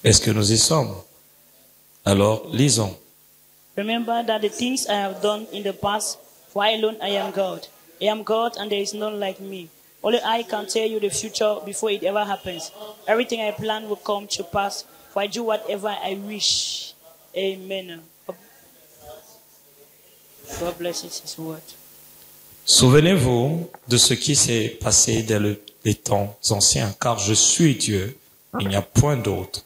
Est-ce que nous y sommes? Alors, lisons. Remember that the things I have done in the past, for I alone I am God. I am God and there is none like me. Only I can tell you the future before it ever happens. Everything I plan will come to pass, for I do whatever I wish. Amen. God bless His word. Souvenez-vous de ce qui s'est passé dès les temps anciens, car je suis Dieu, il n'y a point d'autre.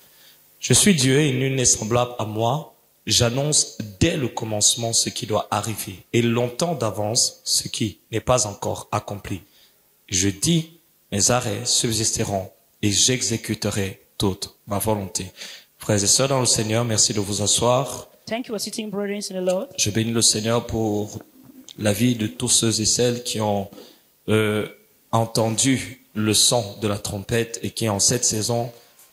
Je suis Dieu et nul n'est semblable à moi. J'annonce dès le commencement ce qui doit arriver et longtemps d'avance ce qui n'est pas encore accompli. Je dis, mes arrêts subsisteront et j'exécuterai toute ma volonté. Frères et sœurs dans le Seigneur, merci de vous asseoir. Thank you for sitting, brothers in the Lord. Je bénis le Seigneur pour la vie de tous ceux et celles qui ont entendu le son de la trompette et qui en cette saison,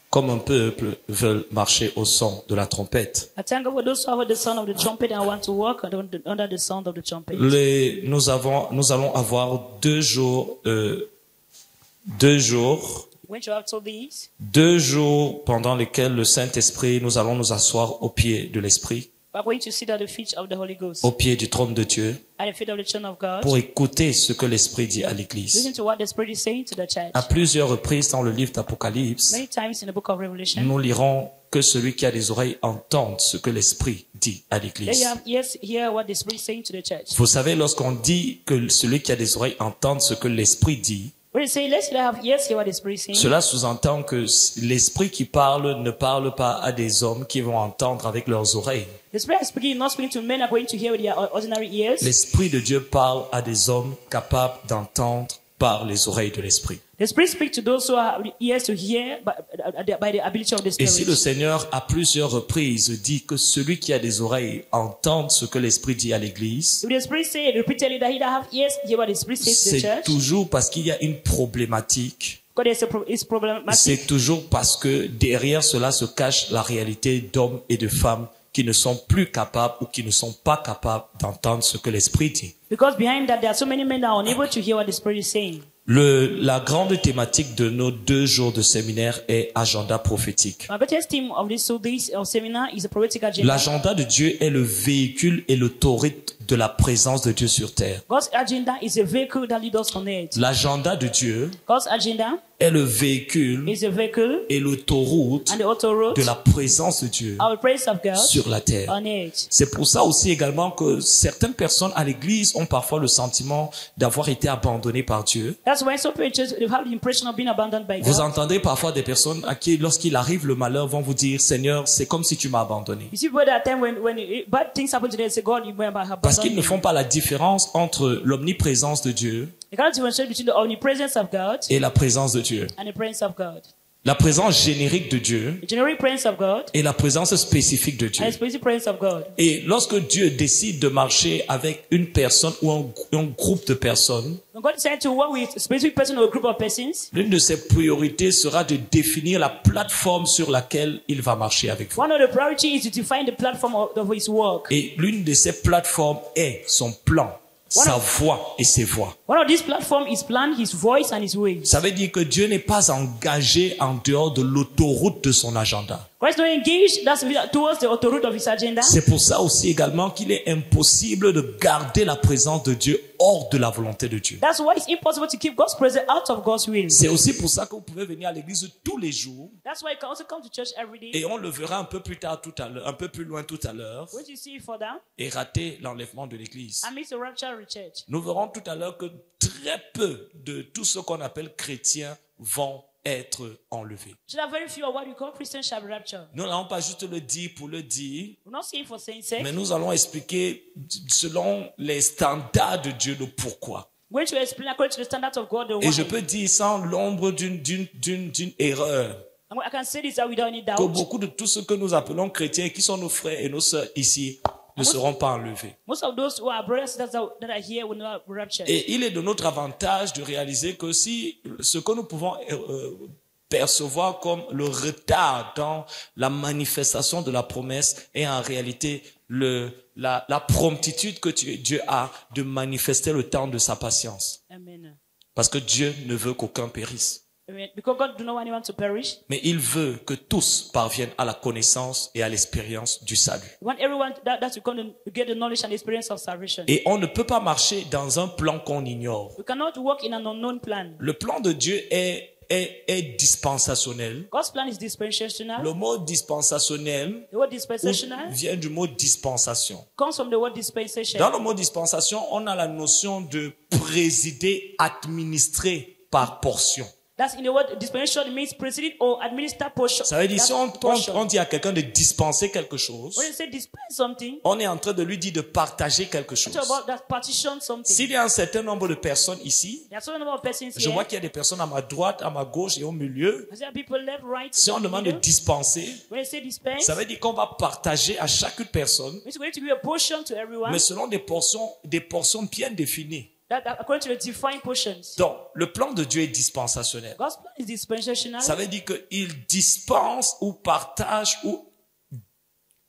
comme un peuple, veulent marcher au son de la trompette. I thank God for those who have heard the sound of the trumpet and want to walk under the sound of the trumpet. Nous allons avoir 2 jours, 2 jours, When you have told these, 2 jours pendant lesquels le Saint-Esprit, nous allons nous asseoir au pied de l'Esprit, we are going to sit at the feet of the Holy Ghost, au pied du trône de Dieu, at the feet of the throne of God, pour écouter ce que l'Esprit dit à l'Église. listen to what the Spirit is saying to the church. À plusieurs reprises dans le livre d'Apocalypse, Many times in the book of Revelation, nous lirons que celui qui a des oreilles entende ce que l'Esprit dit à there you l'Église. have ears hear what the Spirit is saying to the church. Vous savez, lorsqu'on dit que celui qui a des oreilles entende ce que l'Esprit dit, When you say, let's have ears hear what the Spirit is saying, cela sous-entend que l'Esprit qui parle ne parle pas à des hommes qui vont entendre avec leurs oreilles. the Spirit is speaking, not speaking to men are going to hear with their ordinary ears. L'Esprit de Dieu parle à des hommes capables d'entendre par les oreilles de l'Esprit. The Spirit speaks to those who have ears to hear by the ability of the Et si le Spirit. Seigneur à plusieurs reprises dit que celui qui a des oreilles entende ce que l'Esprit dit à l'Église, If the Spirit say repeatedly that he that have ears hear what the Spirit says to the c'est church, toujours parce qu'il y a une problématique. God is problematic. C'est toujours parce que derrière cela se cache la réalité d'hommes et de femmes qui ne sont plus capables ou qui ne sont pas capables d'entendre ce que l'Esprit dit. Because behind that, there are so many men that are unable to hear what the Spirit is saying. La grande thématique de nos 2 jours de séminaire est agenda prophétique. My greatest theme of this seminar is a prophetic agenda. L'agenda de Dieu est le véhicule et l'autorité de la présence de Dieu sur terre. God's agenda is a vehicle that leads us on earth. L'agenda de Dieu God's agenda est le véhicule is a vehicle et l'autoroute and the autoroute de la présence de Dieu of the praise of God sur la terre. on earth. C'est pour ça aussi également que certaines personnes à l'église ont parfois le sentiment d'avoir été abandonnées par Dieu. That's why some people they have the impression of being abandoned by Vous God. entendez parfois des personnes à qui, lorsqu'il arrive le malheur, vont vous dire, Seigneur, c'est comme si tu m'as abandonné. You see, by that time when bad things happen to them, they say, God, you have Parce qu'ils abandoned ne me. font pas la différence entre l'omniprésence de Dieu You cannot differentiate between the omnipresence of God et la présence de Dieu. and the presence of God. La présence générique de Dieu The generic presence of God et la présence spécifique de Dieu. and the specific presence of God. Et lorsque Dieu décide de marcher avec une personne ou un groupe de personnes, When God decided to work with a specific person or a group of persons, l'une de ses priorités sera de définir la plateforme sur laquelle il va marcher avec vous. one of the priorities is to define the platform of his work. Et l'une de ces plateformes est son plan, sa voix et ses voix. One of these platforms is plan, his voice, and his ways. Ça veut dire que Dieu n'est pas engagé en dehors de l'autoroute de son agenda. Christ not engaged towards the autoroute of his agenda. C'est pour ça aussi également qu'il est impossible de garder la présence de Dieu hors de la volonté de Dieu. That's why it's impossible to keep God's presence out of God's will. C'est aussi pour ça que vous pouvez venir à l'église tous les jours. That's why you can also come to church every day. Et on le verra un peu plus tard tout à l'heure, un peu plus loin tout à l'heure, When you see it further, et rater l'enlèvement de l'église. I miss the rapture of the church. Nous verrons tout à l'heure que très peu de tout ce qu'on appelle chrétiens vont être enlevés. So that very few of what we call Christians shall be raptured. Nous n'allons pas juste le dire pour le dire, We're not saying for saying sake. mais nous allons expliquer selon les standards de Dieu le pourquoi. We're going to explain according to the standards of God the Et why. je peux dire sans l'ombre d'une erreur I can say this without any que doubt. beaucoup de tout ce que nous appelons chrétiens, qui sont nos frères et nos sœurs ici, ne seront pas enlevés. Most of those who are brothers and sisters that are here will not be raptured. Et il est de notre avantage de réaliser que si ce que nous pouvons percevoir comme le retard dans la manifestation de la promesse est en réalité la promptitude que Dieu a de manifester le temps de sa patience. Amen. Parce que Dieu ne veut qu'aucun périsse. Because God do not want anyone to perish. mais il veut que tous parviennent à la connaissance et à l'expérience du salut. We want everyone that to come to get the knowledge and experience of salvation. Et on ne peut pas marcher dans un plan qu'on ignore. We cannot walk in an unknown plan. Le plan de Dieu est dispensationnel. God's plan is dispensational. Le mot dispensationnel The word dispensational vient du mot dispensation. comes from the word dispensation. Dans le mot dispensation, on a la notion de présider, administrer par portion. That's in the word dispensation. It means preceded or administer portion. Ça veut dire, si Portion. on dit à quelqu'un de dispenser quelque chose, When you say dispense something, on est en train de lui dire de partager quelque chose. talk about that partition something. S'il y a un certain nombre de personnes ici, There are so many persons je here. vois qu'il y a des personnes à ma droite, à ma gauche et au milieu. I see people left, right. Si on demande de dispenser, When you say dispense, ça veut dire qu'on va partager à chaque personne, it's going to give a portion to everyone. mais selon des portions bien définies. That according to the defined portions. Donc, le plan de Dieu est dispensationnel. God's plan is dispensational. Ça veut dire qu'il dispense ou partage ou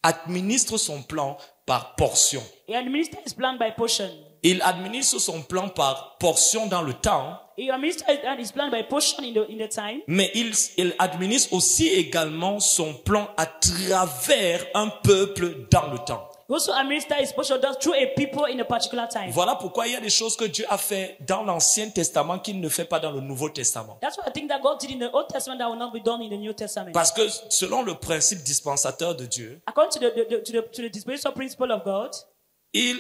administre son plan par portion. He administers his plan by portion. Il administre son plan par portion dans le temps, He administers his plan by portion in the time. mais il administre aussi également son plan à travers un peuple dans le temps. He also administers his portion through a people in a particular time. Voilà pourquoi il y a des choses que Dieu a fait dans l'Ancien Testament qu'il ne fait pas dans le Nouveau Testament. That's why I think that God did in the Old Testament that will not be done in the New Testament. Parce que selon le principe dispensateur de Dieu, According to the dispensation principle of God, il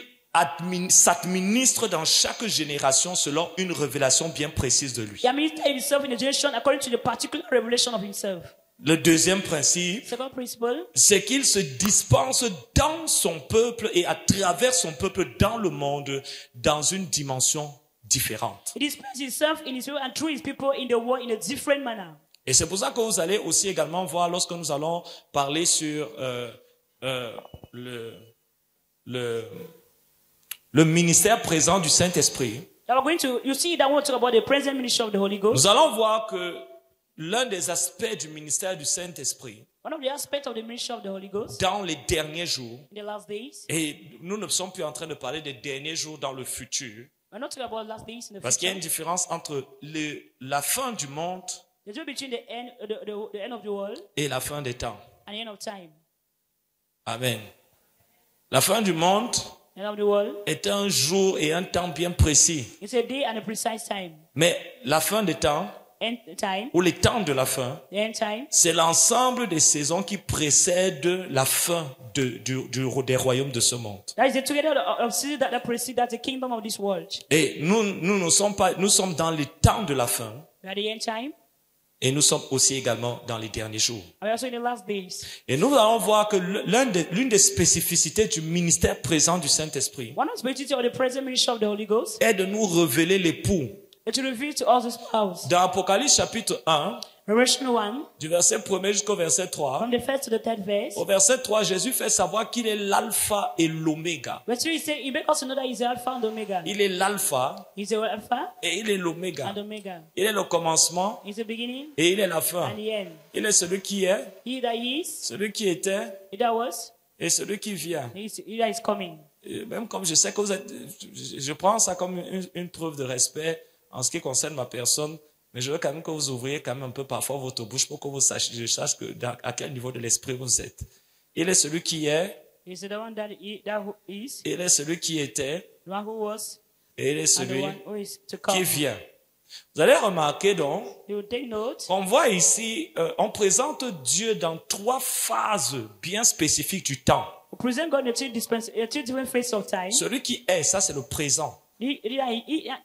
s'administre dans chaque génération selon une révélation bien précise de lui. he administers himself in the generation according to the particular revelation of himself. Le deuxième principe, Second principle, c'est qu'il se dispense dans son peuple et à travers son peuple dans le monde dans une dimension différente. he dispenses himself in his will and through his people in the world in a different manner. Et c'est pour ça que vous allez aussi également voir lorsque nous allons parler sur le ministère présent du Saint-Esprit. Now we're going to, you see that we'll talk about the present ministry of the Holy Ghost. Nous allons voir que l'un des aspects du ministère du Saint-Esprit One of the aspects of the ministry of the Holy Ghost dans les derniers jours, in the last days, et nous ne sommes plus en train de parler des derniers jours dans le futur, we're not talking about last days in the parce qu'il y a future. une différence entre la fin du monde The difference between the end of the world et la fin des temps. and the end of time. Amen. La fin du monde The end of the world, est un jour et un temps bien précis. it's a day and a precise time. Mais la fin des temps, End time, ou les temps de la fin, the end time, c'est l'ensemble des saisons qui précèdent la fin des royaumes de ce monde. that is the together of seasons that precede that the kingdom of this world. Et nous ne sommes pas, nous sommes dans les temps de la fin We are at the end time, et nous sommes aussi également dans les derniers jours. and we are also in the last days. Et nous allons voir que l'une des spécificités du ministère présent du Saint-Esprit One of the speciality of the present ministry of the Holy Ghost est de nous révéler l'époux. is to reveal to us the spouse. Dans Apocalypse chapitre 1, Revelation 1, du verset 1er jusqu'au verset 3, from the first to the third verse. au verset 3, Jésus fait savoir qu'il est l'alpha et l'oméga. Verse 3 says, he makes us know that he's the Alpha and the Omega. Il est l'alpha He's the Alpha et il est l'oméga. and Omega. Il est le commencement He's the beginning et il est la fin. and the end. Il est celui qui est, He that is, celui qui était he that was, et celui qui vient. he that is coming. Et même comme je sais que vous êtes, je prends ça comme une preuve de respect en ce qui concerne ma personne, mais je veux quand même que vous ouvriez quand même un peu parfois votre bouche pour que vous sachiez, je sache à quel niveau de l'esprit vous êtes. Il est celui qui est, He's the one that who is, il est celui qui était, the one who was, et il est and the celui one who is to qui come. vient. Vous allez remarquer donc, You will take note. on voit ici, on présente Dieu dans 3 phases bien spécifiques du temps. We present God in two different phases of time. Celui qui est, ça c'est le présent. He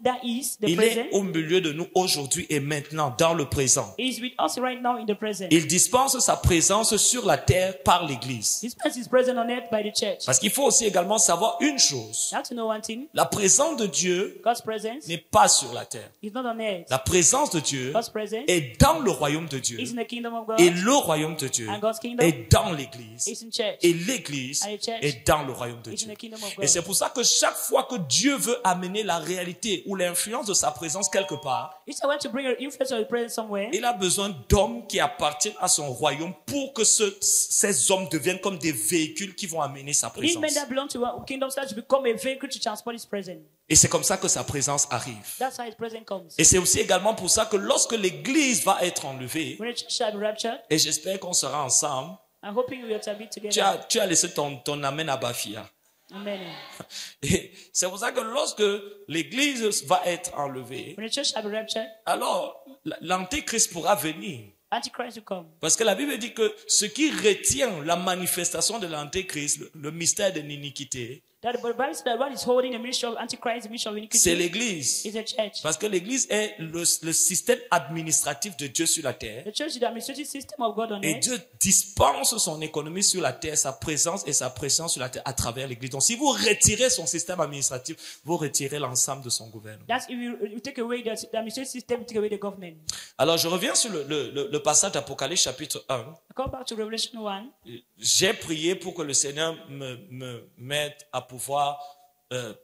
that is the Il present. est au milieu de nous aujourd'hui et maintenant, dans le présent. He is with us right now in the present. Il dispense sa présence sur la terre par l'Église. His presence is present on earth by the church. Parce qu'il faut aussi également savoir une chose. You have to know one thing. La présence de Dieu God's presence n'est pas sur la terre. is not on earth. La présence de Dieu God's presence est dans le royaume de Dieu. is in the kingdom of God. Et le royaume de Dieu And God's kingdom est dans l'Église. is in church. Et l'Église And the church est dans le royaume de is in Dieu. the kingdom of Et God. c'est pour ça que chaque fois que Dieu veut amener amener la réalité ou l'influence de sa présence quelque part, If I want to bring an influence of the presence somewhere, il a besoin d'hommes qui appartiennent à son royaume pour que ces hommes deviennent comme des véhicules qui vont amener sa these men présence. that belong to a kingdom start to become a vehicle to transport his presence. Et c'est comme ça que sa présence arrive. That's how his presence comes. Et c'est aussi également pour ça que lorsque l'église va être enlevée, When the church shall be raptured, et j'espère qu'on sera ensemble, I'm hoping we will be together. tu as laissé ton amen à Bafia. Amen. Et c'est pour ça que lorsque l'église va être enlevée, When the church shall be raptured, alors l'antéchrist pourra venir. Antichrist will come. Parce que la Bible dit que ce qui retient la manifestation de l'antéchrist, le mystère de l'iniquité, That the Bible says that what is holding the ministry of Antichrist, the ministry of c'est iniquity, l'église. is the church. Parce que l'église est le système administratif de Dieu sur la terre. The church is the administrative system of God on Et earth. Dieu dispense son économie sur la terre, sa présence et sa présence sur la terre à travers l'église. Donc si vous retirez son système administratif, vous retirez l'ensemble de son gouvernement. That's if you take away the administrative system, you take away the government. Alors je reviens sur le passage d'Apocalypse chapitre 1. I come back to Revelation 1. J'ai prié pour que le Seigneur me mette à pouvoir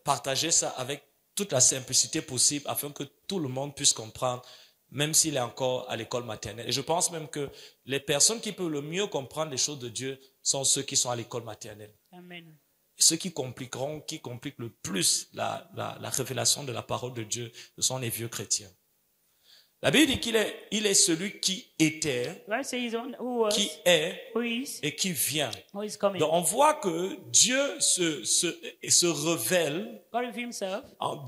partager ça avec toute la simplicité possible afin que tout le monde puisse comprendre, même s'il est encore à l'école maternelle. Et je pense même que les personnes qui peuvent le mieux comprendre les choses de Dieu sont ceux qui sont à l'école maternelle. Amen. Et ceux qui compliquent le plus la révélation de la parole de Dieu, ce sont les vieux chrétiens. La Bible dit qu'il est celui qui était, The Bible says he's the one who was, qui est who is, et qui vient. who is coming. Donc on voit que Dieu se révèle God revealed himself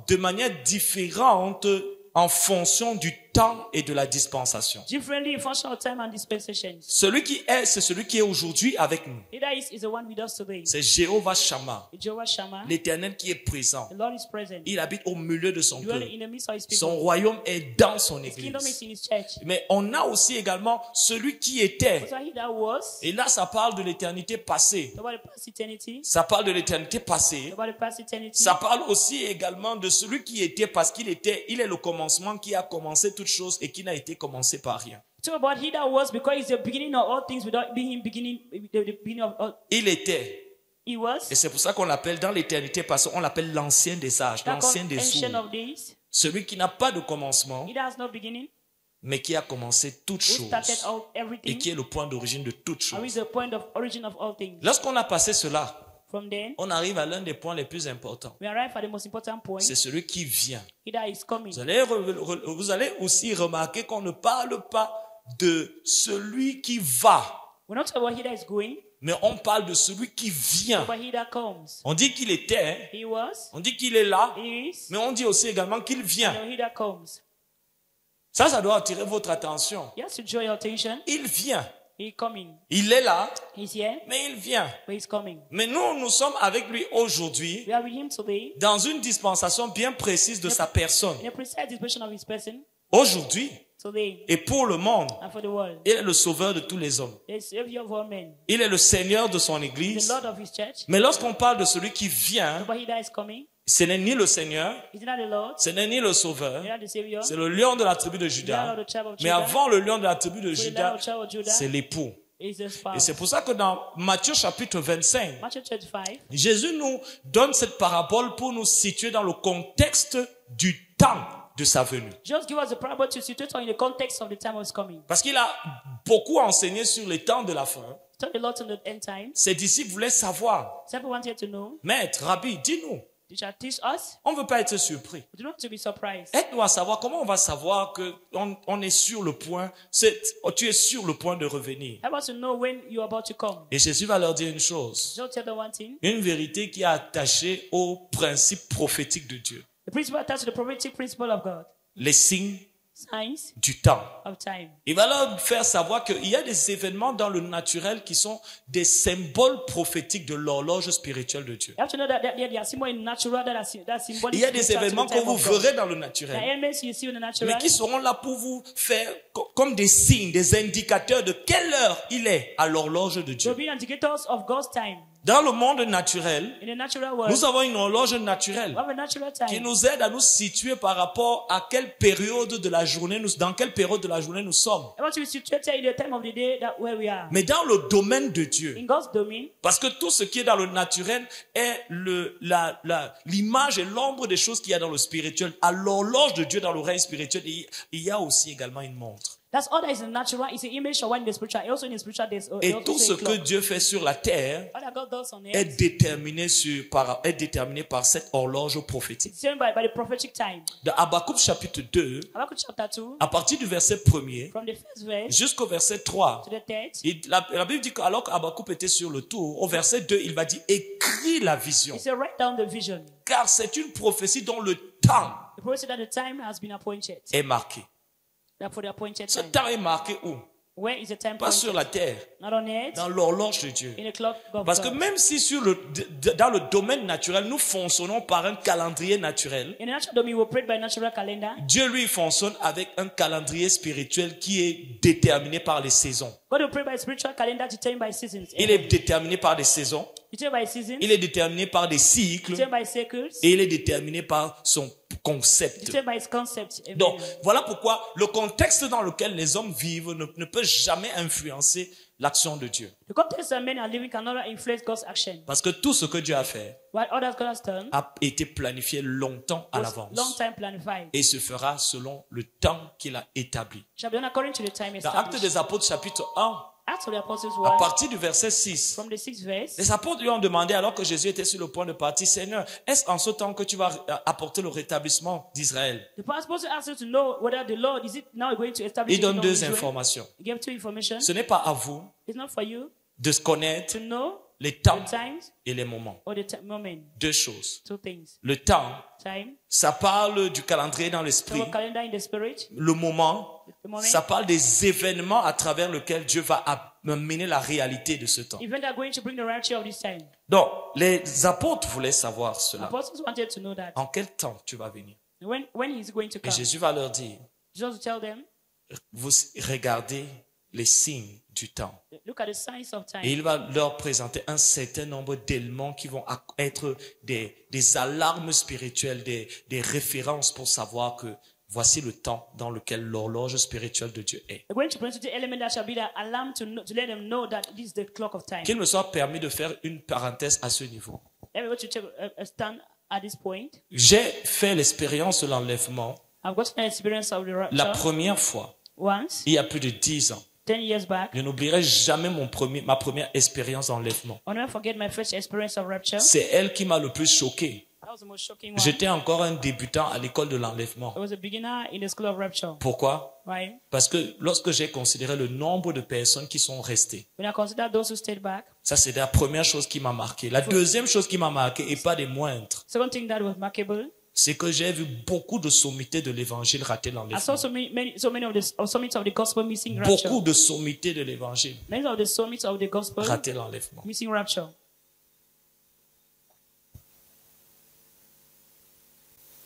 de manière différente en fonction du temps et de la dispensation. differently in function of time and dispensations. Celui qui est, c'est celui qui est aujourd'hui avec nous. He that is the one with us today. C'est Jéhovah Shammah, Jehovah Shammah, l'Éternel qui est présent. the Lord is present. Il habite au milieu de son Dwelling peuple. in the midst of his people. Son royaume est dans son His kingdom is église. in his church. Mais on a aussi également celui qui était. So he that was, Et là, ça parle de l'éternité passée. about the past eternity, Ça parle de l'éternité passée. about the past eternity. Ça parle aussi également de celui qui était parce qu'il est le commencement qui a commencé toutes choses et qui n'a été commencé par rien. Talk about he that was, because he's the beginning of all things without being him beginning, the beginning of all. Il était. He was, Et c'est pour ça qu'on l'appelle dans l'éternité passée, on l'appelle l'ancien des âges, that l'ancien called des ancient jours. of days. Celui qui n'a pas de commencement, He that has no beginning, mais qui a commencé toutes who started choses all et everything, qui est le point d'origine de toutes and is choses. the point of origin of all things. Lorsqu'on a passé cela, From then, on arrive à l'un des points les plus importants. we arrive at the most important point. C'est celui qui vient. He that is coming. Vous allez aussi remarquer qu'on ne parle pas de celui qui va, We're not talking about he that is going, mais on parle de celui qui vient. but he that comes. On dit qu'il était, He was, on dit qu'il est là, he is, mais on dit aussi également qu'il vient. and he that comes. Ça doit attirer votre attention. He has to draw your attention. Il vient. He coming. Il est là, He's here, mais il vient. but he's coming. Mais nous sommes avec lui aujourd'hui We are with him today dans une dispensation bien précise de sa personne. in a precise disposition of his person Aujourd'hui today et pour le monde, and for the world. il est le sauveur de tous les hommes. The Savior of all men, Il est le Seigneur de son the église. Lord of his church. Mais lorsqu'on parle de celui qui vient, But he that is coming, ce n'est ni le Seigneur, is not the Lord, ce n'est ni le sauveur, is not the Savior, c'est le lion de la tribu de is not Juda. the tribe of Mais Judah, avant le lion de la tribu de but the Lion Juda, of the tribe of Judah c'est l'époux. is the Et spouse. c'est pour ça que dans Matthieu chapitre 25, Matthew 25, Jésus nous donne cette parabole pour nous situer dans le contexte du temps de sa venue. just give us a parable to situate us in the context of the time of his coming. Parce qu'il a beaucoup enseigné sur les temps de la fin. Talk a lot on the end time. Ses disciples voulaient savoir, Some people wanted to know. Maître, Rabbi, dis-nous, They shall teach us. on ne veut pas être surpris. We do not want to be surprised. Aide-nous à savoir comment on va savoir que on est sur le point, tu es sur le point de revenir. Help us to know when you are about to come. Et Jésus va leur dire une chose, Just tell them one thing. une vérité qui est attachée au principe prophétique de Dieu. The principle attached to the prophetic principle of God. Les signes Signs du temps. of time. Il va leur faire savoir qu'il y a des événements dans le naturel qui sont des symboles prophétiques de l'horloge spirituelle de Dieu. You have to know that there are symbols in natural that are symbolic. Il y a des to the événements que time vous of God. verrez dans le There are naturel, elements you see in the natural. mais qui seront là pour vous faire comme des signes, des indicateurs de quelle heure il est à l'horloge de They'll Dieu. be indicators of God's time. Dans le monde naturel, In the natural world, nous avons une horloge we naturelle have a natural qui time. nous aide à nous situer par rapport à quelle période de la journée dans quelle période de la journée nous sommes. I want to be situated in the time of the day that where we are. Mais dans le domaine de Dieu, In God's domain, parce que tout ce qui est dans le naturel est l'image et l'ombre des choses qu'il y a dans le spirituel. À l'horloge de Dieu dans le règne spirituel, il y a aussi également une montre. that's all that is in the natural. It's the image of one in the spiritual. Also in the spiritual, there's Et also tout ce a que clock. Dieu fait sur la terre All that God does on est earth déterminé par cette horloge prophétique. is determined by the prophetic time. Dans Habakkuk chapitre 2, Habakkuk chapter 2, à partir du verset 1er from the first verse jusqu'au verset 3, to the third, la Bible dit qu'alors qu'Habakkuk était sur le tour, au verset 2, il va dire « Écris la vision it says, write down the vision. » car c'est une prophétie dont le temps The prophecy that the time has been appointed. est marqué. That for the appointed Ce time. temps est marqué où? Where is the time Pas sur la appointed? terre, Not on earth, dans l'horloge de Dieu. in the clock of Parce que God. même si dans le domaine naturel, nous fonctionnons par un calendrier naturel, In the natural domain, we operate by natural calendar. Dieu, lui, fonctionne avec un calendrier spirituel qui est déterminé par les saisons. God operate by spiritual calendar determined by seasons. Il est déterminé par des saisons, Determined by seasons. il est déterminé par des cycles Determined by cycles. et il est déterminé par son concept. Determined by its concept. Donc, voilà pourquoi le contexte dans lequel les hommes vivent ne peut jamais influencer l'action de Dieu. The context that men are living cannot influence God's action. Parce que tout ce que Dieu a fait What others God has done a été planifié longtemps à was long l'avance time planified. et se fera selon le temps qu'il a établi. Shall be done according to the time Dans Actes established. des Apôtres chapitre 1, Acts of the Apostles à 1, partir du verset 6, from the 6th verse, les apôtres lui ont demandé, alors que Jésus était sur le point de partir, Seigneur, est-ce en ce temps que tu vas apporter le rétablissement d'Israël? the apostle asked us to know whether the Lord is it now going to establish Il the donne kingdom of deux Israel. informations. He gave two information. Ce n'est pas à vous It's not for you de se connaître to know les temps the times et les moments. or the moment. Deux choses. Two things. Le temps, Time, ça parle du calendrier dans l'esprit. our calendar in the spirit. Le moment, The moment, ça parle des événements à travers lesquels Dieu va amener la réalité de ce temps. events that are going to bring the reality of this time. Donc, les apôtres voulaient savoir cela. Apostles wanted to know that. En quel temps tu vas venir? When he's going to Et come. Jésus va leur dire, Jesus will tell them, vous regardez les signes du temps. look at the signs of time. Et il va leur présenter un certain nombre d'éléments qui vont être des alarmes spirituelles, des références pour savoir que voici le temps dans lequel l'horloge spirituelle de Dieu est. They're going to present the element that shall be the alarm to let them know that this is the clock of time. Qu'il me soit permis de faire une parenthèse à ce niveau. Everybody to take a stand at this point. J'ai fait l'expérience de l'enlèvement I've got an experience of the la rapture première fois, once, il y a plus de 10 ans. 10 years back. Je n'oublierai jamais ma première expérience d'enlèvement. I'll never forget my first experience of rapture. C'est elle qui m'a le plus choqué. That was the most shocking one. J'étais encore un débutant à l'école de l'enlèvement. I was a beginner in the school of rapture. Pourquoi? Why? Parce que lorsque j'ai considéré le nombre de personnes qui sont restées, When I consider those who stayed back, ça c'est la première chose qui m'a marqué. La deuxième chose qui m'a marqué, et pas des moindres, second thing that was remarkable, c'est que j'ai vu beaucoup de sommités de l'évangile rater I l'enlèvement. saw so many of the summits of the gospel missing rapture. Beaucoup de sommités de l'évangile Many of the summits of the gospel rater l'enlèvement. missing rapture.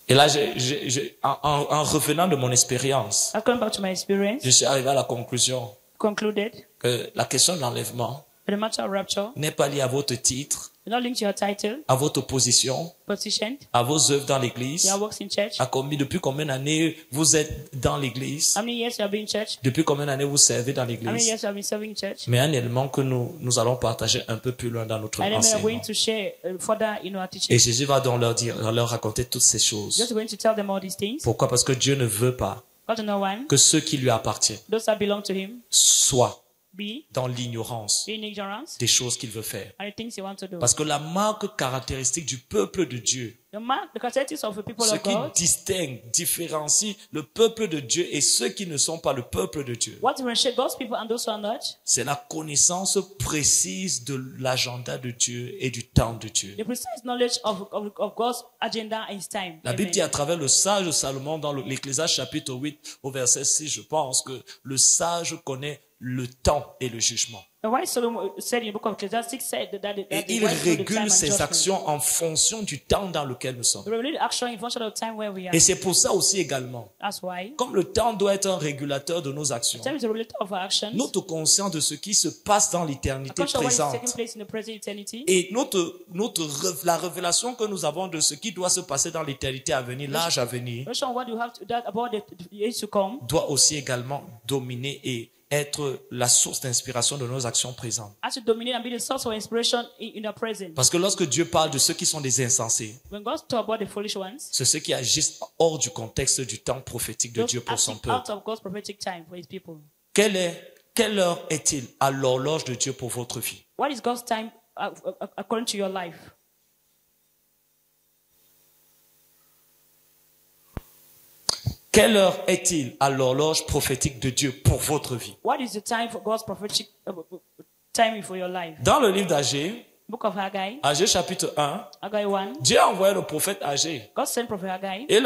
Et là, en revenant de mon expérience, I've come back to my experience, je suis arrivé à la conclusion concluded que la question de l'enlèvement that the matter of rapture n'est pas liée à votre titre, is not linked to your title, à votre position, position, à vos œuvres dans l'église, your works in church, depuis combien d'années vous êtes dans l'église, how many years you have been in church, depuis combien d'années vous servez dans how many l'église. years you have been serving church. Mais un élément que nous allons partager un peu plus loin dans notre And then we are going enseignement. to share further in our teaching. Et Jésus va donc leur raconter toutes ces choses. Just going to tell them all these things. Pourquoi? Parce que Dieu ne veut pas Got to know one. que ceux qui lui appartiennent Those that belong to him soient be dans l'ignorance in ignorance des choses qu'il veut faire. and the things you want to do. Parce que la marque caractéristique du peuple de Dieu, The characteristics of the people ce of qui God, distingue, différencie le peuple de Dieu et ceux qui ne sont pas le peuple de Dieu, what differentiates God's people and those who are not, c'est la connaissance précise de l'agenda de Dieu et du temps de Dieu. the precise knowledge of God's agenda and his time. La Bible Amen. dit à travers le sage Salomon dans l'Ecclésiaste chapitre 8 au verset 6, je pense que le sage connaît le temps et le jugement. And why Solomon said in the book of Ecclesiastes said that Et the il wise know the time régule and ses judgment. actions en fonction du temps dans lequel nous sommes. We regulate action in function of the time where we are. Et c'est pour ça aussi également, That's why comme le temps doit être un régulateur de nos actions, time is a regulator of our actions. notre conscience de ce qui se passe dans l'éternité Conscious of what is taking présente place in the present eternity. et la révélation que nous avons de ce qui doit se passer dans l'éternité à venir, l'âge à venir, Question what you have to that about the age to come. doit aussi également dominer et être la source d'inspiration de nos actions présentes. Has to dominate and be the source of inspiration in the present. Parce que lorsque Dieu parle de ceux qui sont des insensés, When God talks about the foolish ones, c'est ceux qui agissent hors du contexte du temps prophétique de those Dieu pour son acting out peuple. of God's prophetic time for His people. Quelle heure est-il à l'horloge de Dieu pour votre vie? What is God's time according to your life? Quelle heure est-il à l'horloge prophétique de Dieu pour votre vie? What is the time for God's prophetic timing for your life? Dans le livre d'Agé, Book of Haggai, Agé chapitre 1, Haggai 1. Dieu a envoyé le prophète Agé. God sent prophet Haggai. Et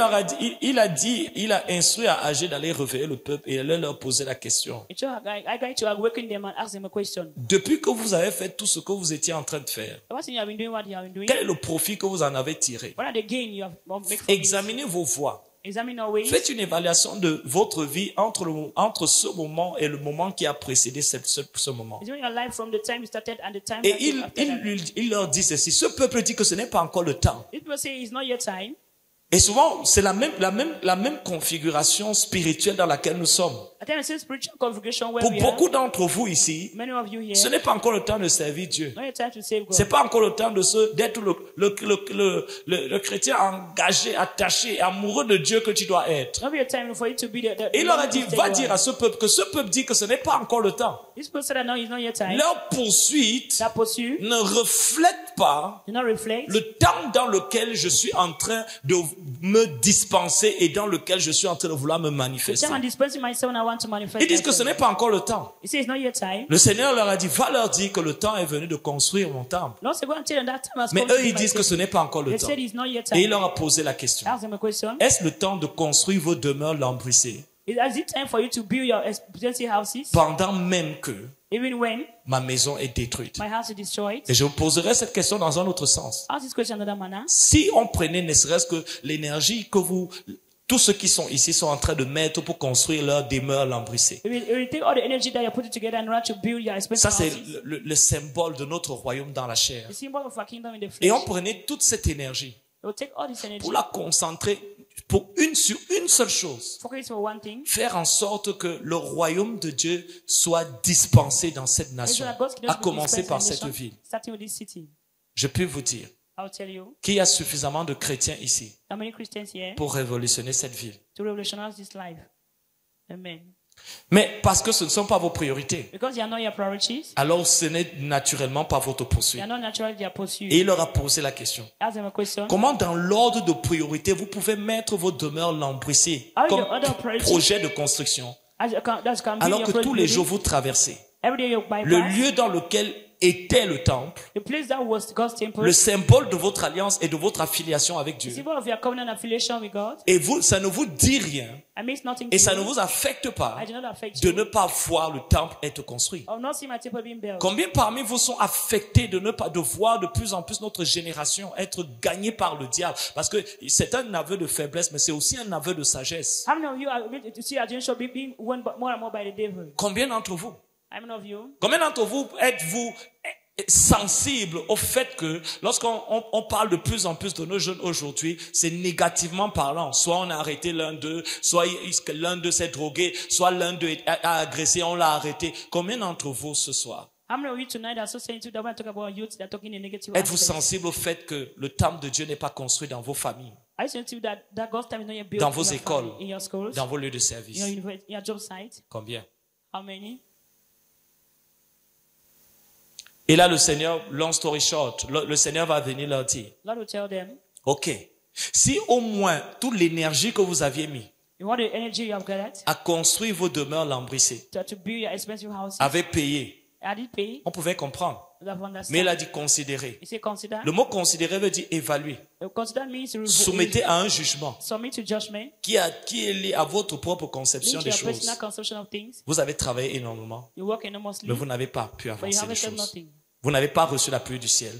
il a instruit à Agé d'aller réveiller le peuple et d'aller leur poser la question. He told Haggai to awaken them and ask them a question. Depuis que vous avez fait tout ce que vous étiez en train de faire, What thing you have been doing? What you have been doing? quel est le profit que vous en avez tiré? What are the gain you have made from it? Examinez vos voies. Examine your ways. Faites une évaluation de votre vie entre ce moment et le moment qui a précédé ce moment. Examine your life from the time you started and the time Et that came after that. il leur dit ceci. Ce peuple dit que ce n'est pas encore le temps. If people say it's not your time, Et souvent, c'est la même configuration spirituelle dans laquelle nous sommes. I think it's a spiritual configuration where Pour we beaucoup are. d'entre vous ici, Many of you here, ce n'est pas encore le temps de servir Dieu. not your time to save God. C'est pas encore le temps d'être le chrétien engagé, attaché, amoureux de Dieu que tu dois être. Not your time for you to be the Et il leur a dit, va dire à ce peuple que ce peuple dit que ce n'est pas encore le temps. This people said that now is not your time. Leur poursuite That pursuit ne reflète pas do not reflect le temps dans lequel je suis en train de me dispenser et dans lequel je suis en train de vouloir me the manifester. time I'm dispensing myself when I want to manifest Ils disent que ce myself. n'est pas encore le temps. He says it's not your time. Le Seigneur leur a dit, va leur dire que le temps est venu de construire mon temple. Lord said, go and tell them that time has Mais come to eux, be ils my disent que ce time. n'est pas encore le They temps. said it's not your Et il time. leur a posé la question. Ask them a question. Est-ce le temps de construire vos demeures lambrissées Is it time for you to build your expensive houses? pendant même que Even when ma maison est détruite? my house is destroyed? Et je vous poserai cette question dans un autre sens. Ask this question in another manner. Si on prenait ne serait-ce que l'énergie que tous ceux qui sont ici sont en train de mettre pour construire leur demeure lambrissée. If you take all the energy that you're putting together in order to build your expensive Ça, c'est houses, le symbole de notre royaume dans la chair. the symbol of our kingdom in the Et on flesh. prenait toute cette énergie It will take all this energy, pour la concentrer sur une seule chose. focus on one thing, Faire en sorte que le royaume de Dieu soit dispensé dans cette so nation, that God's kingdom à will be commencer dispensed par in the cette nation, ville. starting with this city. Je peux vous dire I'll tell you, qu'il y a suffisamment de chrétiens ici how many Christians here pour révolutionner cette ville. to revolutionize this life? Amen. Mais parce que ce ne sont pas vos priorités, Because they are not your priorities, alors ce n'est naturellement pas votre they poursuite. are not naturally their pursuit. Et il leur a posé la question. Ask them a question. Comment dans l'ordre de priorité vous pouvez mettre vos demeures lambrissées How comme your other priorities- projet de construction That's can be alors your que first tous les building. jours vous traversez Every day you le bypass lieu dans lequel était le temple, the place that was God's temple, le symbole de votre alliance et de votre affiliation avec the Dieu. symbol of your covenant affiliation with God. Et vous, ça ne vous dit rien I makes nothing et to ça ne you. vous affecte pas I do not affect de you. ne pas voir le temple être construit. I will not see my temple being built. Combien parmi vous sont affectés de voir de plus en plus notre génération être gagnée par le diable? Parce que c'est un aveu de faiblesse, mais c'est aussi un aveu de sagesse. How many of you are able to see our generation being won more and more by the devil? Combien d'entre vous? How many of you? Combien d'entre vous êtes-vous sensibles au fait que lorsqu'on parle de plus en plus de nos jeunes aujourd'hui, c'est négativement parlant. Soit on a arrêté l'un d'eux, soit l'un d'eux s'est drogué, soit l'un d'eux a agressé, on l'a arrêté. Combien d'entre vous ce soir How many of you tonight are so sensitive that when I talk about youth, they're talking in negative êtes-vous aspects? sensibles au fait que le temple de Dieu n'est pas construit dans vos familles, Are you sensitive that God's time is not yet built dans in vos your écoles, family, in your schools, dans vos lieux de in service? your university, in your job site? Combien? How many? Et là, le Seigneur, long story short, le Seigneur va venir leur dire, Lord will tell them, ok, si au moins toute l'énergie que vous aviez mis you want the energy you have gathered à construire vos demeures lambrissées to build your expensive houses. avait payé, I did pay. on pouvait comprendre. have understood. Mais il a dit considérer. He said consider. Le mot considérer veut dire évaluer. Consider means Soumettez à un jugement submit to judgment. qui est lié à votre propre conception Linked des to your choses. personal conception of things. Vous avez travaillé énormément, You work enormously, mais vous n'avez pas pu but you avancer les haven't done choses. nothing. Vous n'avez pas reçu la pluie du ciel.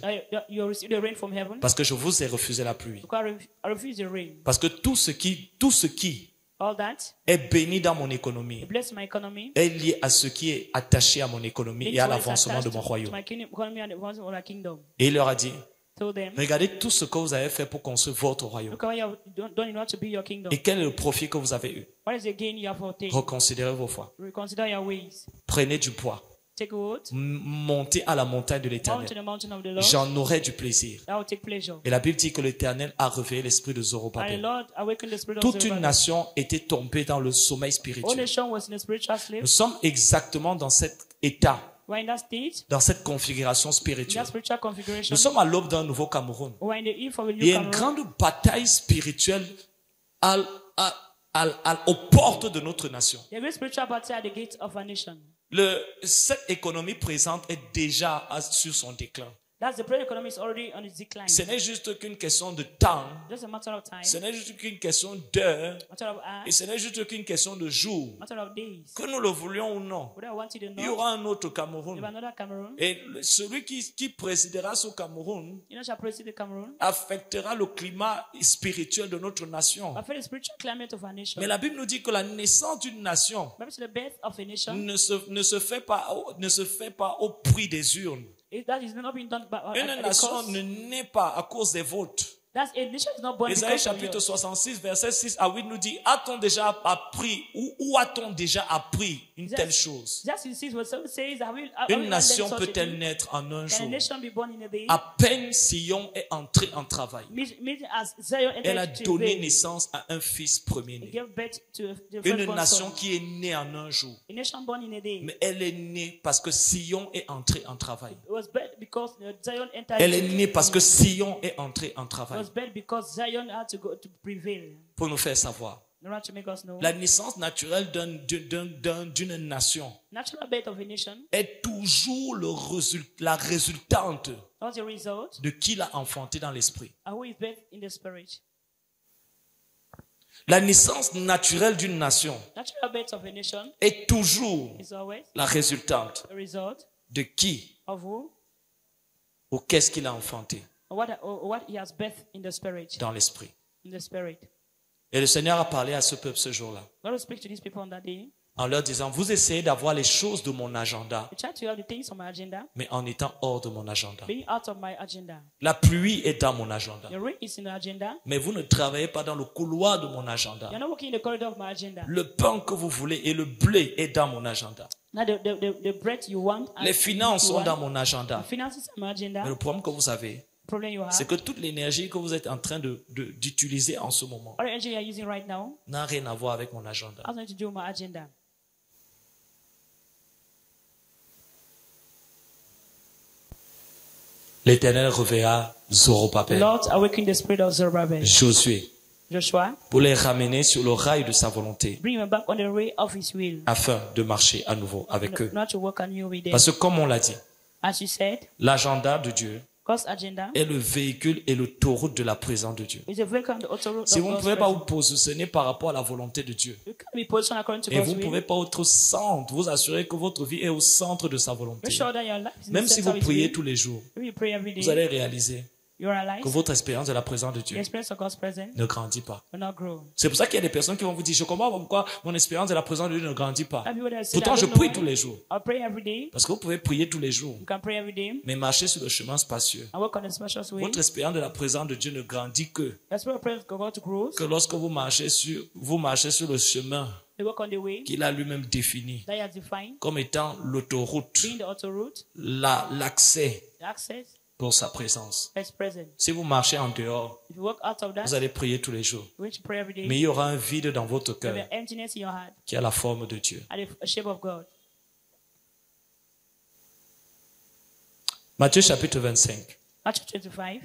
You receive the rain from heaven. Parce que je vous ai refusé la pluie. Because I refuse the rain. Parce que tout ce qui All that, est béni dans mon it économie bless my economy. est lié à ce qui est attaché à mon économie et à l'avancement de mon To royaume. my economy and the advancement of my kingdom. Et il leur a dit, Told them, regardez tout ce que vous avez fait pour construire votre royaume. look how you have done in order to be your kingdom. Et quel est le profit que vous avez eu? What is the gain you have obtained? Reconsidérez vos foi. Reconsider your ways. Prenez du poids. Take a vote. Montez à la montagne de Mount to l'Éternel. the mountain of the Lord. J'en aurai du plaisir. That will take pleasure. Et la Bible dit que l'Éternel a réveillé l'esprit de And the Zorobabel. Lord awakened the spirit of Toute une Zerubbabel. nation était tombée dans le sommeil All spirituel. nation was in a spiritual slave. Nous sommes exactement dans cet état, We're in that state, dans cette configuration in spirituelle. that spiritual configuration. Nous sommes à l'aube d'un nouveau Cameroun. We're in the eve of a Il new y a une Cameroon. grande bataille spirituelle aux portes de notre nation. There's a great spiritual battle at the gate of our nation. Cette économie présente est déjà sur son déclin. That's the present economy is already on its decline. Ce n'est juste qu'une question de temps, Just a matter of time, ce n'est juste qu'une question d'heure, matter of et hours, ce n'est juste qu'une question de jours. matter of days. Que nous le voulions ou non, Whether I want it or il y not, aura un autre if Cameroun. another Cameroon, Et celui qui présidera ce Cameroun you know, shall proceed the Cameroon, affectera le climat spirituel de notre nation. affect the spiritual climate of our nation. Mais la Bible nous dit que la naissance d'une nation Maybe it's the birth of a nation. ne se fait pas au prix des urnes. That is not being done by Une at the nation cost. ne naît pas à cause des votes. That's a nation is not born Ésaïe because of chapitre yours. 66, verset 6 à 8 nous dit, a-t-on déjà appris, où a-t-on déjà appris une telle chose? Just in 6 verse 7 says, Une nation peut-elle naître en un Can a jour? nation be born in a day? À peine Sion est entré en travail. Meaning as Zion Elle a entered to donné veil, naissance à un fils he premier-né. gave birth to the Une firstborn nation son. qui est née en un jour. A nation born in a day. Mais elle est née parce que Sion est entré en travail. It was birth because Zion entered. Elle est née parce que Sion est entré en It travail. was birth because Zion had to go to prevail. Pour nous faire savoir. In order to make us know. La naissance naturelle d'une nation Natural birth of a nation. est toujours la résultante What's the result? de qui l'a enfanté dans l'esprit. And who is birth in the spirit? La naissance naturelle d'une nation Natural birth of a nation est toujours is always la résultante a result de qui of who ou qu'est-ce qu'il a enfanté or what he has birthed in the spirit. dans l'esprit. In the spirit. Et le Seigneur a parlé à ce peuple ce jour-là God will speak to these people on that day. en leur disant, vous essayez d'avoir les choses de mon agenda, You try to have the things on my agenda, mais en étant hors de mon agenda. being out of my agenda. La pluie est dans mon agenda, The rain is in the agenda. mais vous ne travaillez pas dans le couloir de mon agenda. You're not working in the corridor of my agenda. Le pain que vous voulez et le blé est dans mon agenda. Now the bread you want, and Les finances you sont want, dans mon agenda. the finances are my agenda. Mais le problème que vous avez, Problem you c'est have. que toute l'énergie que vous êtes en train d'utiliser en ce moment All the energy you are using right now n'a rien à voir avec mon agenda. has nothing to do with my agenda. L'Éternel réveilla The Zorobabel, Lord awakened the spirit of Zerubbabel. Josué, Joshua, pour les ramener sur le rail de sa volonté, bring him back on the way of his will. afin de marcher à nouveau avec eux. Not to work anew with them. Parce que comme on l'a dit, As you said, l'agenda de Dieu God's agenda est le véhicule et le taureau de la présence de Dieu. is a vehicle and the author of Si vous ne God's pouvez pas vous presence. positionner par rapport à la volonté de Dieu, You can't be positioned according to et God's vous ne will. pouvez pas être au centre, vous assurer que votre vie est au centre de sa volonté. Make sure that your life is in Même the si center vous of his priez will. tous les jours, If you pray every vous day, allez réaliser you realize que votre expérience de la présence de the Dieu experience of God's presence ne grandit pas. will not grow. C'est pour ça qu'il y a des personnes qui vont vous dire, je comprends pourquoi mon expérience de la présence de Dieu ne grandit pas. Have people that say Pourtant, that, je I don't prie know tous why. les jours. I pray every day. Parce que vous pouvez prier tous les jours, You can pray every day mais marcher sur le chemin spacieux. and work on a spacious way. Votre expérience de la présence de Dieu ne grandit que The spirit of prayer will go to growth. lorsque vous marchez sur le chemin They work on the way qu'il a lui-même défini that he has defined, comme étant l'autoroute, being the autoroute, l'accès the access, pour sa présence. His presence. Si vous marchez en dehors, If you work out of that, vous allez prier tous les jours. you need to pray every day. Mais il y aura un vide dans votre There will cœur be an emptiness in your heart qui a la forme de Dieu. and a shape of God. Matthieu chapitre 25. Matthew 25.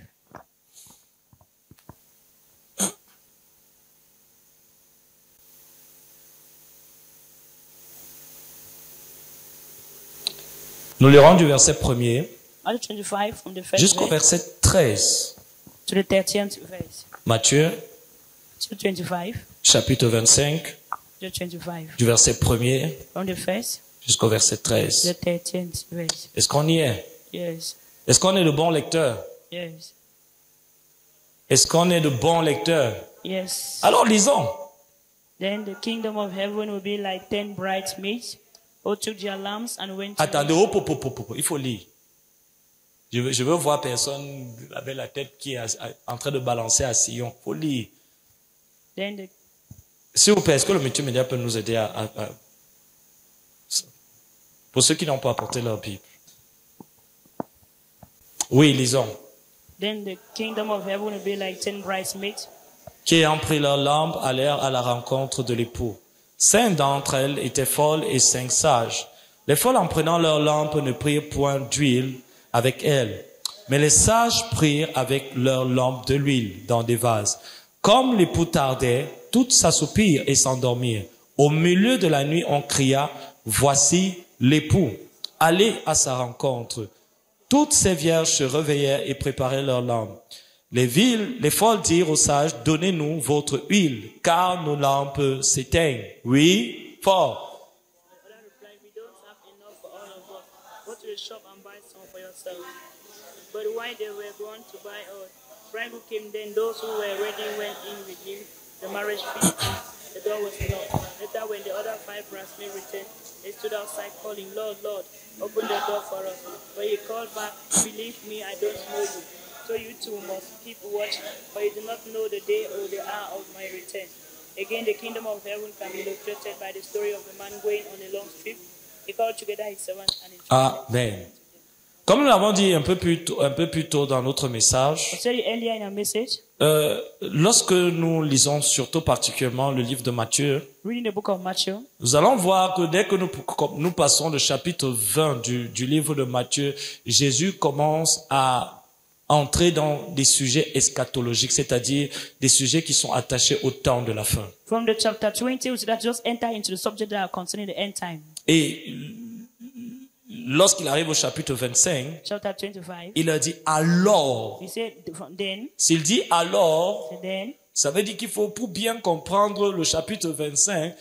Nous lirons du verset 1er I Matthew 25 from the first jusqu'au verse verset 13. to the 13th verse. Matthieu, Matthew 25, chapitre 25, the 25. du verset 1er From the first jusqu'au verset to 13. the 13th verse. Est-ce qu'on y est? Yes, Est-ce qu'on est de bons lecteurs? yes, Est-ce qu'on est de bons lecteurs? yes. Alors lisons. Then the kingdom of heaven will be like 10 bridesmaids who took their lamps and went to Attendez, hop, hop, hop, hop, hop. Il faut lire. Je veux voir personne avec la tête qui est en train de balancer à Sion. Il faut lire. Then the S'il vous plaît, est-ce que le multimédia peut nous aider pour ceux qui n'ont pas apporté leur Bible? Oui, lisons. Then the kingdom of heaven will be like 10 bridesmaids Qui ayant pris leurs lampes allèrent à la rencontre de l'époux. 5 d'entre elles étaient folles et 5 sages. Les folles en prenant leurs lampes ne prirent point d'huile avec elles, mais les sages prirent avec leurs lampes de l'huile dans des vases. Comme l'époux tardait, toutes s'assoupirent et s'endormirent. Au milieu de la nuit, on cria, voici l'époux, allez à sa rencontre. Toutes ces vierges se réveillèrent et préparaient leurs lampes. Les folles dirent aux sages, donnez-nous votre huile, car nos lampes s'éteignent. Oui, fort. Others replied, we don't have enough for all of us. Go to the shop and buy some for yourselves. But while they were going to buy oil, bridegroom came. Then those who were ready went in with him. The marriage feast. The door was locked. Later, when the other 5 bridesmaids returned, they stood outside calling, Lord, Lord, open the door for us. But he called back, believe me, I don't know you. So you too must keep watch, for you do not know the day or the hour of my return. Again, the kingdom of heaven can be illustrated by the story of a man going on a long trip. He called together his servants and instructed. Amen. Comme nous l'avons dit un peu plus tôt dans notre I message, said it earlier in our message, lorsque nous lisons surtout particulièrement le livre de Matthieu, reading the book of Matthew, nous allons voir que dès que nous passons le chapitre 20 du livre de Matthieu, Jésus commence à entrer dans des sujets eschatologiques, c'est-à-dire des sujets qui sont attachés au temps de la fin. from the chapter 20, we see that just enter into the subject that are concerning the end time. Et lorsqu'il arrive au chapitre 25, Chapter 25, il a dit alors. he said, then, S'il dit alors, then, ça veut dire qu'il faut, pour bien comprendre le chapitre 25,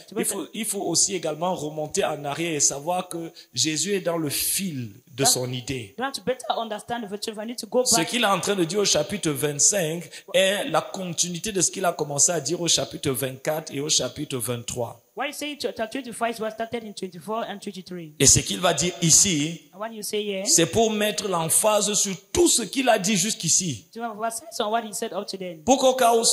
il faut aussi également remonter en arrière et savoir que Jésus est dans le fil de son idée. you have to better understand the verse. I need to go Ce back. qu'il est en train de dire au chapitre 25 est la continuité de ce qu'il a commencé à dire au chapitre 24 et au chapitre 23. What you say in chapter 25 was started in 24 and 23. Et ce qu'il va dire ici, And what you say here, c'est pour mettre l'emphase sur tout ce qu'il a dit jusqu'ici. to emphasize on what he said up to then. Pour qu'au cas où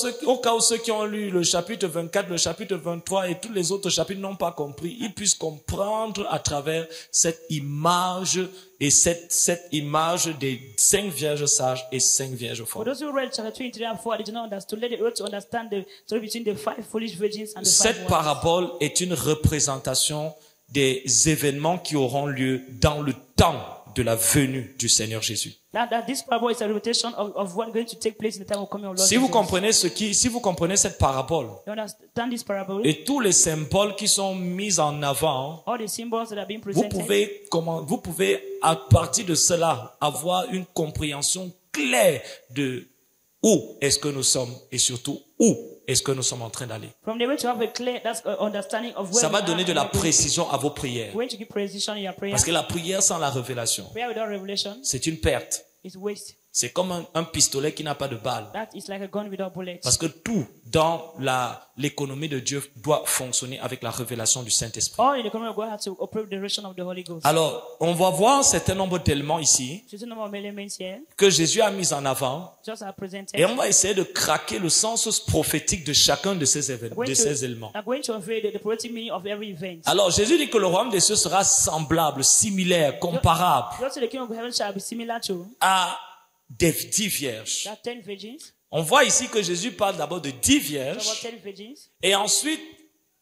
ceux qui ont lu le chapitre 24, le chapitre 23 et tous les autres chapitres n'ont pas compris, ils puissent comprendre à travers cette image et cette image des 5 vierges sages et 5 vierges For folles. those who read chapter 23 and 4, they do not understand, let it to understand the story between the 5 foolish virgins and the 5 Cette wise. parabole est une représentation des événements qui auront lieu dans le temps de la venue du Seigneur Jésus. That this parable is a reputation of what is going to take place in the time of coming of Lord Si vous Jesus. comprenez cette parabole You understand this parable? et tous les symboles qui sont mis en avant, All the symbols that are being vous presented, pouvez à partir de cela avoir une compréhension claire de où est-ce que nous sommes et surtout où est-ce que nous sommes en train d'aller. from the way to have a clear understanding of where Ça va we donner are de la and where we are précision à vos prières. going to give precision in your prayer. Parce que la prière sans la révélation, Prayer without revelation c'est une perte. is waste. C'est comme un pistolet qui n'a pas de balle. That is like a gun without bullets. Parce que tout dans l'économie de Dieu doit fonctionner avec la révélation du Saint-Esprit. All in the coming of God has to operate with the direction of the Holy Ghost. Alors, on va voir un certain nombre d'éléments ici There's a number of elements here, que Jésus a mis en avant just are presented. et on va essayer de craquer le sens prophétique de chacun de ces éléments. I'm going to unveil the prophetic meaning of every event. Alors, Jésus dit que le royaume des cieux sera semblable, similaire, comparable Just the kingdom of heaven shall be similar to à des 10 vierges. that 10 virgins. On voit ici que Jésus parle d'abord de 10 About vierges 10 virgins. et ensuite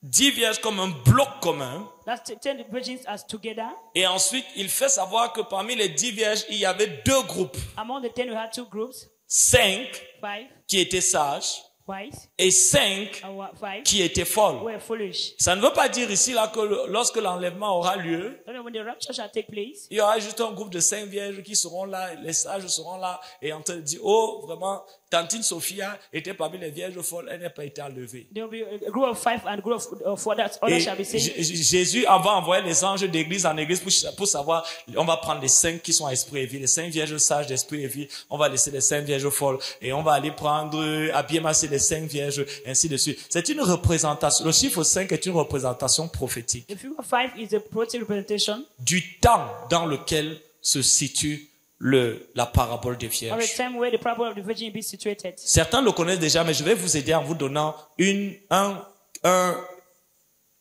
10 vierges comme un bloc commun. That's 10 virgins as together. Et ensuite, il fait savoir que parmi les 10 vierges, il y avait 2 groupes. Among the 10, we had 2 groups, 5 5 qui étaient sages wise, et 5 and 5 qui étaient folles. were foolish. Ça ne veut pas dire ici là que lorsque l'enlèvement aura lieu, When the rapture shall take place, il y aura juste un groupe de 5 vierges qui seront là, les sages seront là et en train de dire, oh, vraiment, Tantine Sophia était parmi les vierges folles, elle n'a pas été enlevée. there will be a group of 5 and a group of 4 that others Et shall be saved. Jésus va envoyer les anges d'église en église pour savoir, on va prendre les 5 qui sont à esprit et vie, les 5 vierges sages d'esprit et vie, on va laisser les 5 vierges folles et on va aller prendre, Abiémas et les 5 vierges, ainsi de suite. C'est une représentation, le chiffre 5 est une représentation prophétique The figure 5 is a prophetic representation du temps dans lequel se situe la parabole des of the vierges. time where the parable of the virgin be situated. Certains le connaissent déjà, mais je vais vous aider en vous donnant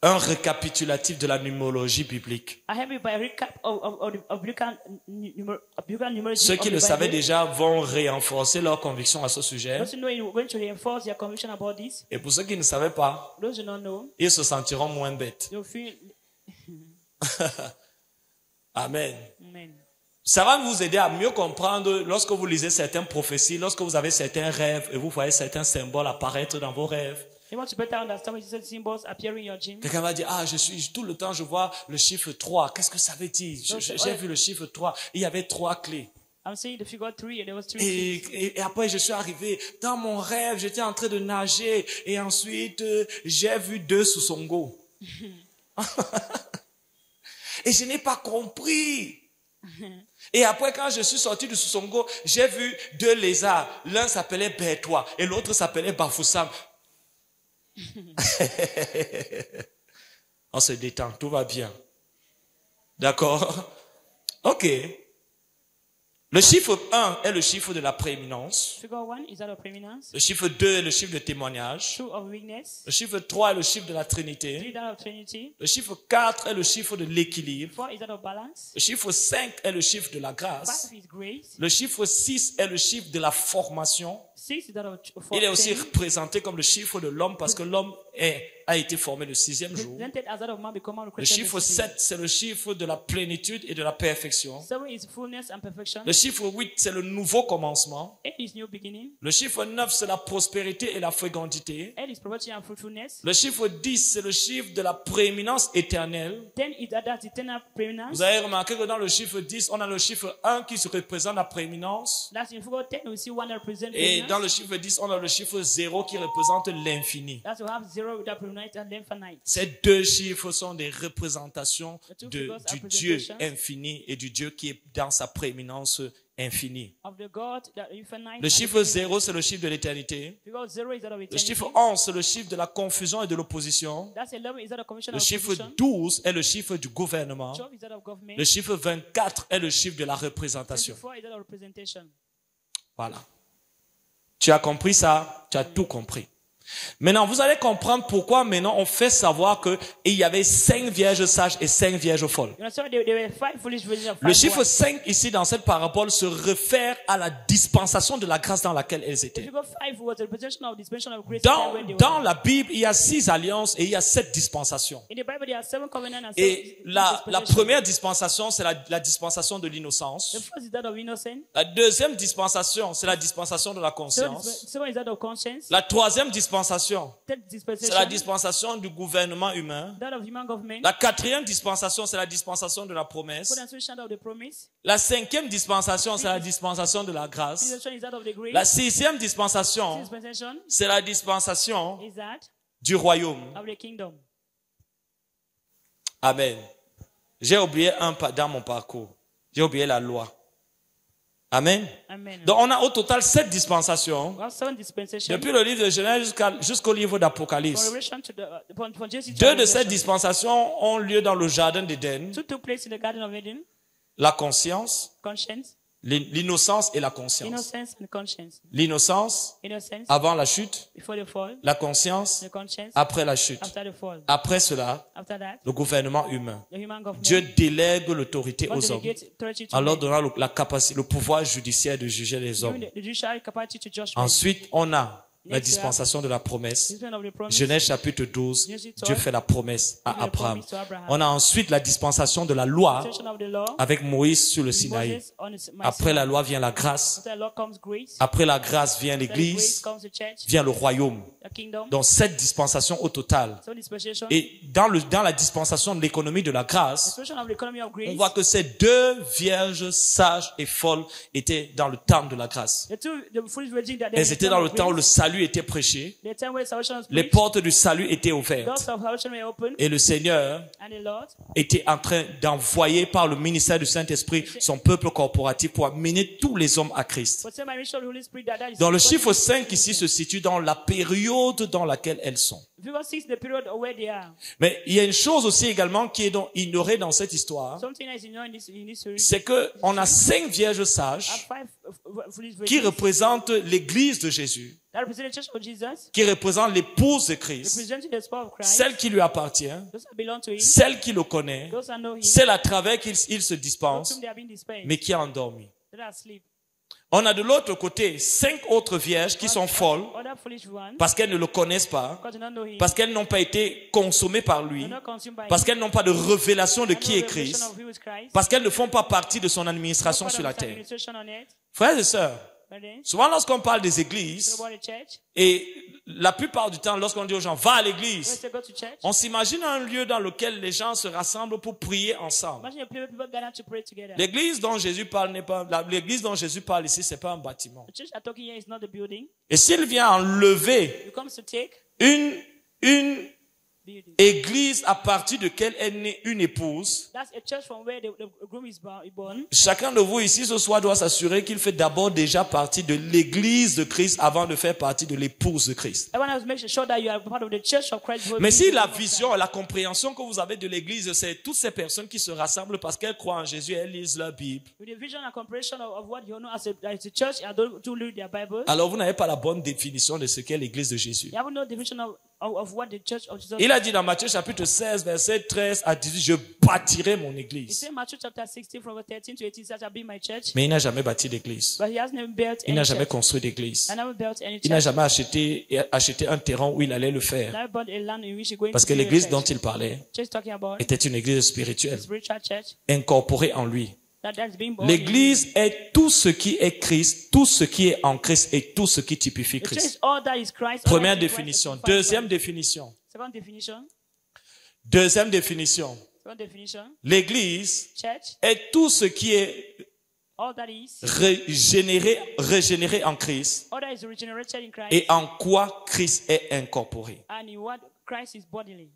un récapitulatif de la numérologie biblique. I have it by a recap of biblical numerology. Ceux of qui the le savaient Bible. déjà vont renforcer leur conviction à ce sujet. Those who know it, we're going to reinforce their conviction about this. Et pour ceux qui ne savaient pas, Those who don't know, ils se sentiront moins bêtes. they'll feel. Amen. Amen. Ça va vous aider à mieux comprendre lorsque vous lisez certaines prophéties, lorsque vous avez certains rêves et vous voyez certains symboles apparaître dans vos rêves. You want to better understand when you see symbols appearing in your dream. Quelqu'un va dire, tout le temps je vois le chiffre 3. Qu'est-ce que ça veut dire? J'ai vu le chiffre 3. Il y avait 3 clés. I'm saying the figure 3 and there was 3 keys. Et après je suis arrivé dans mon rêve, j'étais en train de nager et ensuite j'ai vu 2 Susongo. Et je n'ai pas compris. Et après quand je suis sorti du Susongo, j'ai vu 2 lézards. L'un s'appelait Bertois et l'autre s'appelait Bafoussam. On se détend, tout va bien. D'accord? Ok. Le chiffre 1 est le chiffre de la prééminence. Figure 1 is that of preeminence. Le chiffre 2 est le chiffre de témoignage. 2 of weakness. Le chiffre 3 est le chiffre de la 3 Trinité. that of Trinity. Le chiffre 4 est le chiffre de l'équilibre. 4 is that of balance. Le chiffre 5 est le chiffre de la grâce. 5 is grace. Le chiffre 6 est le chiffre de la formation. 6 is that of Il est aussi 14. représenté comme le chiffre de l'homme parce que l'homme a été formé le 6e jour. Presented as that of man become Le chiffre 7, c'est le chiffre de la plénitude et de la perfection. 7 is fullness and perfection. Le chiffre 8, c'est le nouveau commencement. 8 is new beginning. Le chiffre 9, c'est la prospérité et la fécondité. 8 is poverty and fruitfulness. Le chiffre 10, c'est le chiffre de la prééminence éternelle. 10 is that eternal preeminence. Vous avez remarqué que dans le chiffre 10, on a le chiffre 1 qui se représente la prééminence. That's in figure 10 we see 1 that represents Et dans preeminence. le chiffre 10, on a le chiffre 0 qui représente l'infini. That's we have 0 that preeminence and infinite. Ces 2 chiffres sont des représentations The two du figures are Dieu representations infini et du Dieu qui est dans sa prééminence infinie. Of the God that infinite. Le and chiffre infinite. 0, c'est le chiffre de l'éternité. Figure 0 is that of Le eternity. chiffre 11, c'est le chiffre de la confusion et de l'opposition. That's 11 is that of commission Le of chiffre opposition. 12 est le chiffre du gouvernement. 12 is that of government. Le chiffre 24 est le chiffre de la représentation. 24 is that of representation. Voilà. Tu as compris ça? Tu as tout compris. Maintenant, vous allez comprendre pourquoi maintenant on fait savoir que il y avait 5 vierges sages et 5 vierges folles. You know, so there were 5 foolish virgins of 5 Le chiffre wise. 5 ici dans cette parabole se réfère à la dispensation de la grâce dans laquelle elles The étaient. figure 5 was a representation of dispensation of grace. when they Dans were. la Bible, il y a 6 alliances et il y a 7 dispensations. In the Bible, there are 7 covenants and 7 Et la dispensations. première dispensation, c'est la dispensation de The l'innocence. first is that of innocence. La deuxième dispensation, c'est la dispensation de la conscience. Second is that of conscience. La troisième dispensation, Third c'est dispensation. la dispensation du gouvernement humain. That of human government. La quatrième dispensation, c'est la dispensation de la promesse. Fourth and fifth shadow of the promise. La cinquième dispensation, c'est la dispensation de la grâce. Dispensation is that of the grace. La sixième dispensation, Dispensation c'est la dispensation is that du royaume. of the kingdom. Amen. J'ai oublié un pas dans mon parcours. J'ai oublié la loi. Amen. Amen. Donc on a au total 7 dispensations. We have 7 dispensations. Depuis le livre de Genèse jusqu'au livre From d'Apocalypse. Revelation to the, from Genesis to 2 de ces Revelation. dispensations ont lieu dans le jardin d'Éden. 2 took place in the Garden of Eden. La conscience, Conscience, l'innocence et la conscience. innocence, and conscience. L'innocence Innocence avant la chute, before the fall. la conscience The conscience après la chute. after the fall. Après cela, After that, le gouvernement humain. the human government. Dieu délègue l'autorité God aux hommes delegates authority to en leur men, donnant la capacité, le pouvoir judiciaire de juger les giving hommes. the judicial capacity to judge men. Ensuite, on a la dispensation de la promesse. Dispensation of the promise. Genèse chapitre 12, Genesis 12, Dieu fait la promesse à give the Abraham. promise to Abraham. On a ensuite la dispensation de la loi Dispensation of the law. avec Moïse sur le With Sinaï. Moses on his- my Après Sinai. la loi vient la grâce. After the law comes grace. Après la grâce vient After the grace l'église, comes the church, vient le royaume. the kingdom. Donc 7 dispensations au total. So dispensation. Et dans la dispensation de l'économie de la grâce, Dispensation of the economy of on grace. voit que ces deux vierges sages et folles étaient dans le temps de la grâce. The foolish virgin that Elles étaient dans le temps où le salut était prêché, the time where salvation was les preached, portes du salut étaient doors ouvertes. of salvation were open, Et le Seigneur and the Lord était en train d'envoyer par le ministère du Saint-Esprit son peuple corporatif pour amener tous les hommes à Christ. was sent by mission of the Holy Spirit that is. Donc le chiffre 5 ici se situe dans la période dans laquelle elles sont. Figure 6, the period of where they are. Mais il y a une chose aussi également qui est donc ignorée dans cette histoire, Something that is ignored in this story. c'est que on a 5 vierges Are sages 5 foolish qui virgins représentent l'église de Jésus, that represent the church of Jesus, qui représentent l'épouse de Christ, representing the spouse of Christ, celle qui lui appartient, those that belong to him, celle qui le connaît, those that know him, celle à travers qui il se those dispense, whom they have been dispensed, mais qui est endormie. that are asleep. On a de l'autre côté 5 autres vierges qui sont folles Other foolish ones, parce qu'elles ne le connaissent pas, because they don't know him, parce qu'elles n'ont pas été consommées par lui, they're not consumed by parce him, qu'elles n'ont pas de révélation de and qui no est revelation Christ, of who is Christ, parce qu'elles ne font pas partie de son no administration part sur la of his terre. administration on earth, Frères et sœurs, brethren, souvent lorsqu'on parle des talk églises, about the church, et la plupart du temps lorsqu'on dit aux gens, va à when l'église, they go to church, on s'imagine un lieu dans lequel les gens se rassemblent pour prier ensemble. imagine a place where people gather to pray together. L'église dont Jésus parle n'est pas, l'église dont Jésus parle ici, c'est pas un bâtiment. The church I'm talking here is not the building. Et s'il vient enlever It comes to take une building. église à partir de laquelle est née une épouse, That's a church from where the groom is born. chacun de vous ici ce soir doit s'assurer qu'il fait d'abord déjà partie de l'église de Christ avant de faire partie de l'épouse de Christ. Everyone else make sure that you are part of the church of Christ. before Mais being si the la church of vision et la compréhension que vous avez de l'église, c'est toutes ces personnes qui se rassemblent parce qu'elles croient en Jésus, elles lisent la Bible, Christ. With the vision and comprehension of what you know as a church and don't to read their Bible, alors vous n'avez pas la bonne définition de ce qu'est l'église de Jésus. you haven't no definition of what the church of Jesus Il a dit dans Matthieu chapitre 16, verset 13 à 18, je bâtirai mon He église. said in Matthew chapter 16 from verse 13 to 18 that shall be my church. Mais il n'a jamais bâti d'église. But he has never built Il any n'a jamais church. construit d'église. I never built any Il n'a church. jamais acheté un terrain où il allait le faire. Never bought a land in which you're going Parce to que build a l'église church. dont il parlait Church talking about était une église spirituelle, a spiritual church incorporée en lui. that's being born. L'église est tout ce qui est Christ, tout ce qui est en Christ et tout ce qui typifie The church Christ. is all that is Christ. Première all that is Christ, définition. and Deuxième définition. Second definition. Deuxième définition. Second definition. L'église Church, est tout ce qui est all that is régénéré en Christ all that is regenerated in Christ, et en quoi Christ est incorporé. and in what Christ is bodily.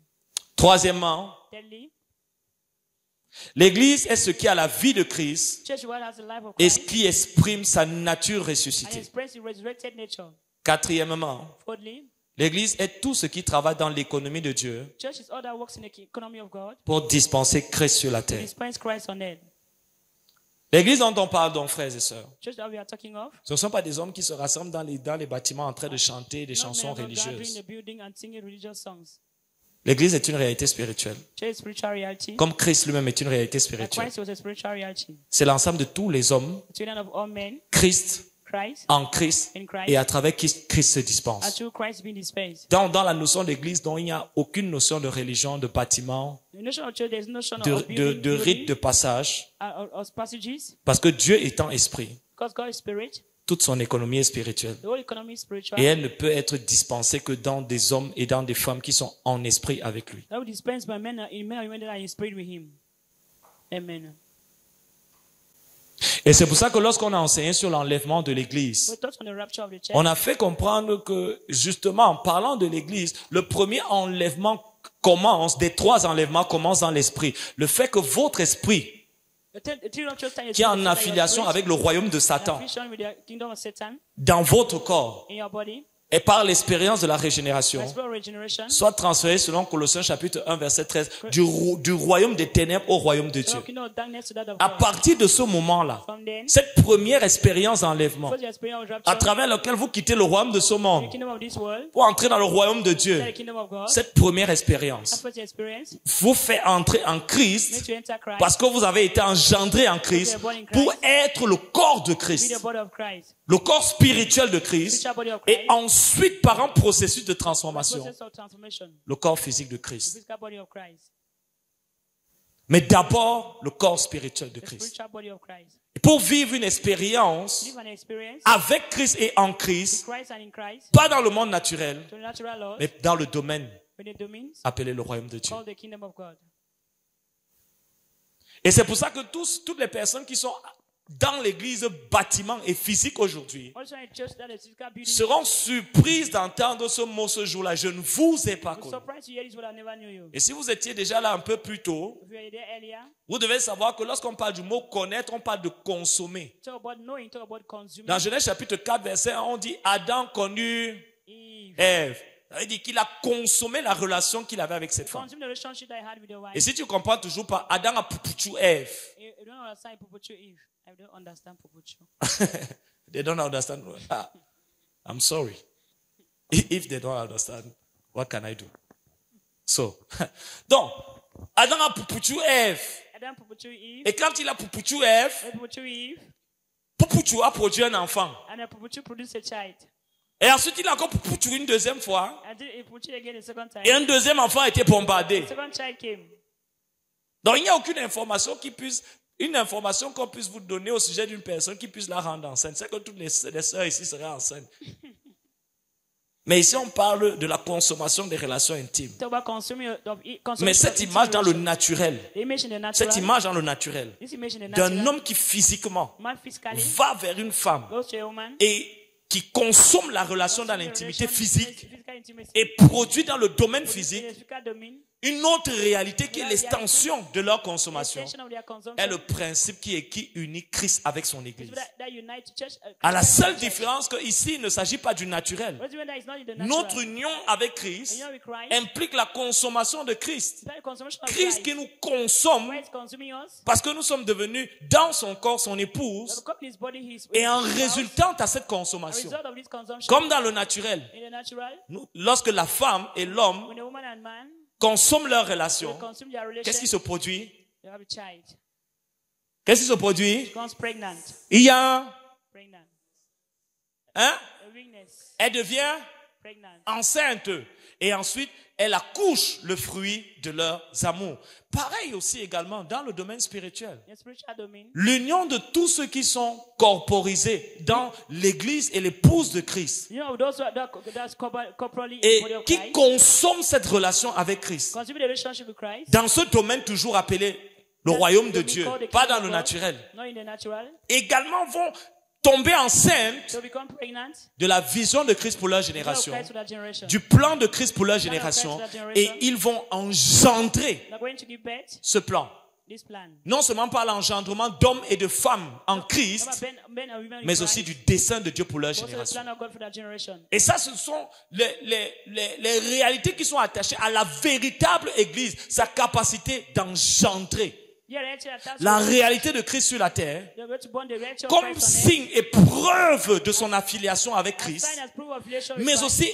Troisièmement, Thirdly, l'église est ce qui a la vie de Christ church what has the life of et Christ ce qui exprime sa nature and ressuscitée. express his resurrected nature. Quatrièmement, Fourthly, l'église est tout ce qui travaille dans l'économie de Dieu church is all that works in the economy of God. pour dispenser Christ sur la To terre. dispense Christ on earth. L'église dont on parle donc, frères et sœurs, Church that we are talking of. ce ne sont pas des hommes qui se rassemblent dans les bâtiments en train de chanter des Not chansons men of God gathering in religieuses. the building and singing religious songs. L'église est une réalité spirituelle, Church is spiritual reality. comme Christ lui-même est une réalité Like spirituelle. Christ was a spiritual reality. C'est l'ensemble de tous les hommes, The children of all men, Christ, Christ, en Christ, in Christ, et à travers qui Christ se and dispense. through Christ being dispensed. Dans la notion d'église, dont il n'y a aucune notion de religion, de bâtiment, The notion of church, there is no notion de of building, rite de passage, of passages, parce que Dieu étant esprit, because God is spirit. toute son économie est spirituelle. The whole economy is spiritual. Et elle ne peut être dispensée que dans des hommes et dans des femmes qui sont en esprit avec lui. That will dispense by men and women that are in spirit with Him. Amen. Et c'est pour ça que lorsqu'on a enseigné sur l'enlèvement de l'église, We touched on the rapture of the church. on a fait comprendre que, justement, en parlant de l'église, le premier enlèvement commence, des 3 enlèvements commencent dans l'esprit. Le fait que votre esprit, The three rapture time is qui est en affiliation avec le royaume de Satan, affiliation with the kingdom of Satan dans votre corps, in your body, et par l'expérience de la régénération, by spirit regeneration, soit transféré selon Colossiens chapitre 1 verset 13 du royaume des ténèbres au royaume de Dieu. so kingdom of darkness to that of À God. partir de ce moment-là, From then, cette première expérience d'enlèvement, first the experience of à rapture, travers laquelle vous quittez le royaume de ce the monde kingdom of this world, pour entrer dans le royaume de Dieu, the kingdom of God, cette première that expérience first experience, vous fait entrer en makes Christ you enter Christ, parce que vous avez été engendré en Christ pour être le corps de be the Christ, body of Christ, le corps spirituel de Christ, spiritual body of Christ, et ensuite ensuite par un processus de transformation, Process of transformation. le corps physique de The Christ. physical body of Christ. Mais d'abord, le corps spirituel de The Christ. spiritual body of Christ. Et pour vivre une expérience Live an experience avec Christ et en with Christ, Christ and in Christ. pas dans le monde naturel, To the natural laws. mais dans le domaine With the domains appelé le royaume de Dieu. called the kingdom of God. Et c'est pour ça que toutes les personnes qui sont dans l'église bâtiment et physique aujourd'hui Also in church that is physical building. seront surprises d'entendre ce mot ce jour-là. Je ne vous ai pas I'm connu. surprised to hear this word. I never knew you. Et si vous étiez déjà là un peu plus tôt, If you were there earlier, vous devez savoir que lorsqu'on parle du mot connaître, on parle de consommer. talk about knowing, talk about consuming. Dans Genèse chapitre 4, verset 1, on dit Adam connut Eve. Ève. Ça veut dire qu'il a consommé la relation qu'il avait avec cette femme. Consume the relationship that I had with your wife. Et si tu comprends toujours pas, Adam a pupuchu Ève. You don't understand Pupuchu Eve. I don't understand Pupuchu. They don't understand. Ah, I'm sorry. If they don't understand, what can I do? So, donc, Adam a pupuchu Ève. Adam Pupuchu Eve. Et quand il a pupuchu Ève, And Pupuchu Eve. pupuchu a produit un enfant. And Pupuchu produced a child. Et ensuite, il a encore pupuchu une deuxième fois. And then Pupuchu again the second time. Et un deuxième enfant a été bombardé. The second child came. Donc, il n'y a aucune information une information qu'on puisse vous donner au sujet d'une personne qui puisse la rendre enceinte. C'est que toutes les sœurs ici seraient enceintes. Mais ici, on parle de la consommation des relations intimes. Talk about consuming Mais cette image dans le naturel, the image in the natural. cette image dans le naturel, This image in the d'un natural. homme qui physiquement Man physically va vers une femme goes to a woman. et qui consomme la relation dans l'intimité physique Physical intimacy. et produit dans le domaine In physique the physical domain. une autre réalité qui est l'extension de leur consommation. Extension of their consumption. Est le principe qui unit Christ avec son Église. That unite the church. À la seule différence que ici, il ne s'agit pas du naturel. What do you mean that is not in the natural? Notre union avec Christ Union with Christ. implique la consommation de Christ. That consumption of Christ Christ. qui nous consomme Christ consuming us. parce que nous sommes devenus dans son corps son épouse Because his body is et en his house. résultant à cette A consommation. result of this consumption. Comme dans le naturel, In the natural, lorsque la femme et l'homme when a woman and man consomment leur they relation, consume their relation, qu'est-ce qui se produit? they have a child. Qu'est-ce qui se produit? Becomes pregnant. Il y a, Pregnant. hein? A weakness. Elle devient Pregnant. enceinte et ensuite elle accouche le fruit de leurs amours. Pareil aussi également dans le domaine spirituel. In the spiritual domain, L'union de tous ceux qui sont corporisés dans l'église et l'épouse de Christ you know, those who are that's corporally in et the body of qui Christ, consomment cette relation avec Christ consume the relationship with Christ. dans ce domaine toujours appelé le royaume de Dieu, pas dans le naturel, Not in the natural. également vont tomber enceintes They become pregnant. de la vision de Christ pour leur Because of génération, Christ to that generation. du plan de Christ pour leur génération, et ils vont engendrer They're going to give birth ce plan. this plan. Non seulement par l'engendrement d'hommes et de femmes en Christ, Men and women in mais Christ, aussi du dessein de Dieu pour leur also the génération. plan of God for that generation. Et ça, ce sont les réalités qui sont attachées à la véritable Église, sa capacité d'engendrer Yeah, actually, that's la what- réalité de Christ sur la terre they're going to born the reality of comme Christ on earth. signe et preuve de son affiliation avec As Christ, sign as proof of relation with mais Christ. aussi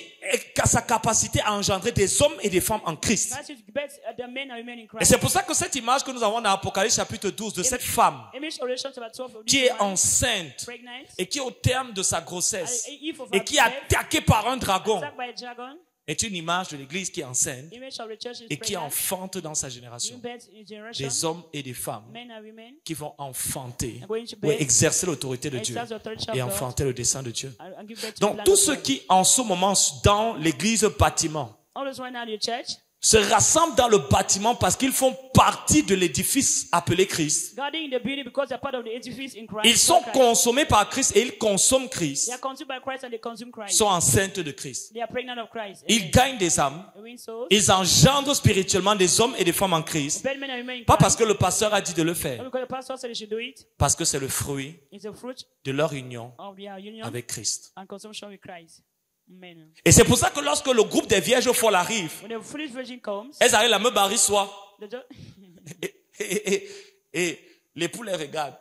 sa capacité à engendrer des hommes et des femmes en Christ. Christ will give birth, the men and women in Et Christ. c'est pour ça que cette image que nous avons dans Apocalypse chapitre 12 de cette femme Image of relation chapter 12 of qui this est woman, enceinte pregnant, et qui au terme de sa grossesse if of et her qui est birth, attaquée par un dragon attacked by a dragon, est une image de l'Église qui est enceinte image of the church is et qui pregnant, enfante dans sa giving génération birth in generation, des hommes et des femmes men and women, qui vont enfanter are going to ou birth, exercer l'autorité de Dieu exercise the authority of et God, enfanter le dessein de Dieu. and give birth to the Donc plan tous of ceux God. qui en ce moment dans l'église bâtiment All those right now in the church, se rassemblent dans le bâtiment parce qu'ils font partie de l'édifice appelé Christ. guarding in the building because they're part of the edifice in Christ. Ils sont Christ. consommés par Christ et ils consomment Christ, They are consumed by Christ and they consume Christ. sont enceintes de Christ. They are pregnant of Christ. Ils Amen. gagnent des âmes, They win souls. ils engendrent spirituellement des hommes et des femmes en Christ. Bear men and women in Pas Christ. parce que le pasteur a dit de le Not faire, because the pastor said they should do it. parce que c'est le fruit It's a fruit de leur union of their union avec Christ. and consumption with Christ. Amen. Et c'est pour ça que lorsque le groupe des vierges folles arrive, When the foolish virgin comes, elles arrivent à me barrer soi. they just, Et l'époux les regarde.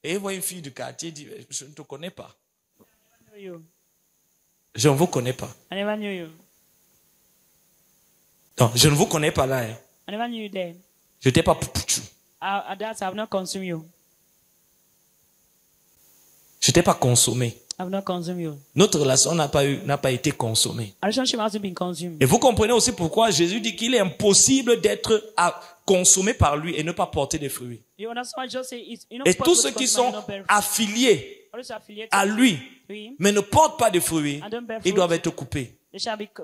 Et il voit une fille du quartier, il dit, je ne te connais pas. knew you. Je ne vous connais pas. I never knew you. Non, je ne vous connais pas là. Hein. I never knew you then. Je n'étais pas poupouchou. At that, I have not consumed you. Je n'étais pas consommé. I've not consumed you. Notre relation n'a pas été consommée. Our relationship hasn't been consumed. Et vous comprenez aussi pourquoi Jésus dit qu'il est impossible d'être consommé par lui et ne pas porter des fruits. You understand what Jesus said? It's, Et tous ceux qui sont affiliés à lui, mais ne portent pas de fruits, ils doivent être coupés.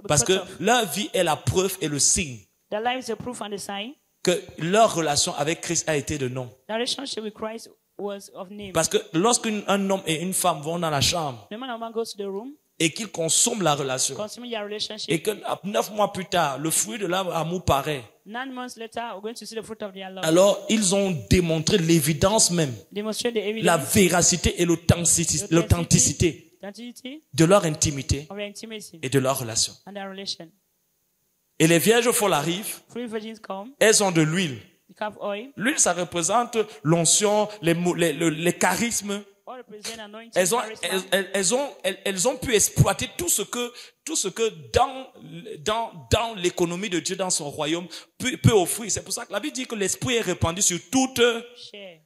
Parce que leur vie est la preuve et le signe their life is a proof and a sign. Que leur relation avec Christ a été de nom. Their relationship with Christ was of name. Parce que lorsqu'un homme et une femme vont dans la chambre The man and woman goes to the room, et qu'ils consomment la relation, consuming their relationship, et que 9 mois plus tard, le fruit de leur amour paraît, 9 months later, we're going to see the fruit of their love. alors ils ont démontré l'évidence même, Demonstrate the evidence, la véracité et l'authenticité authenticity de leur intimité of their intimacy et de leur relation. and their relation. Et les vierges folles arrivent, Three virgins come, elles ont de l'huile. they have oil, L'huile, ça représente l'onction, les charismes. all represent anointing, Elles ont pu exploiter tout ce que dans l'économie de Dieu, dans son royaume, peut offrir. C'est pour ça que la Bible dit que l'esprit est répandu sur toute. share.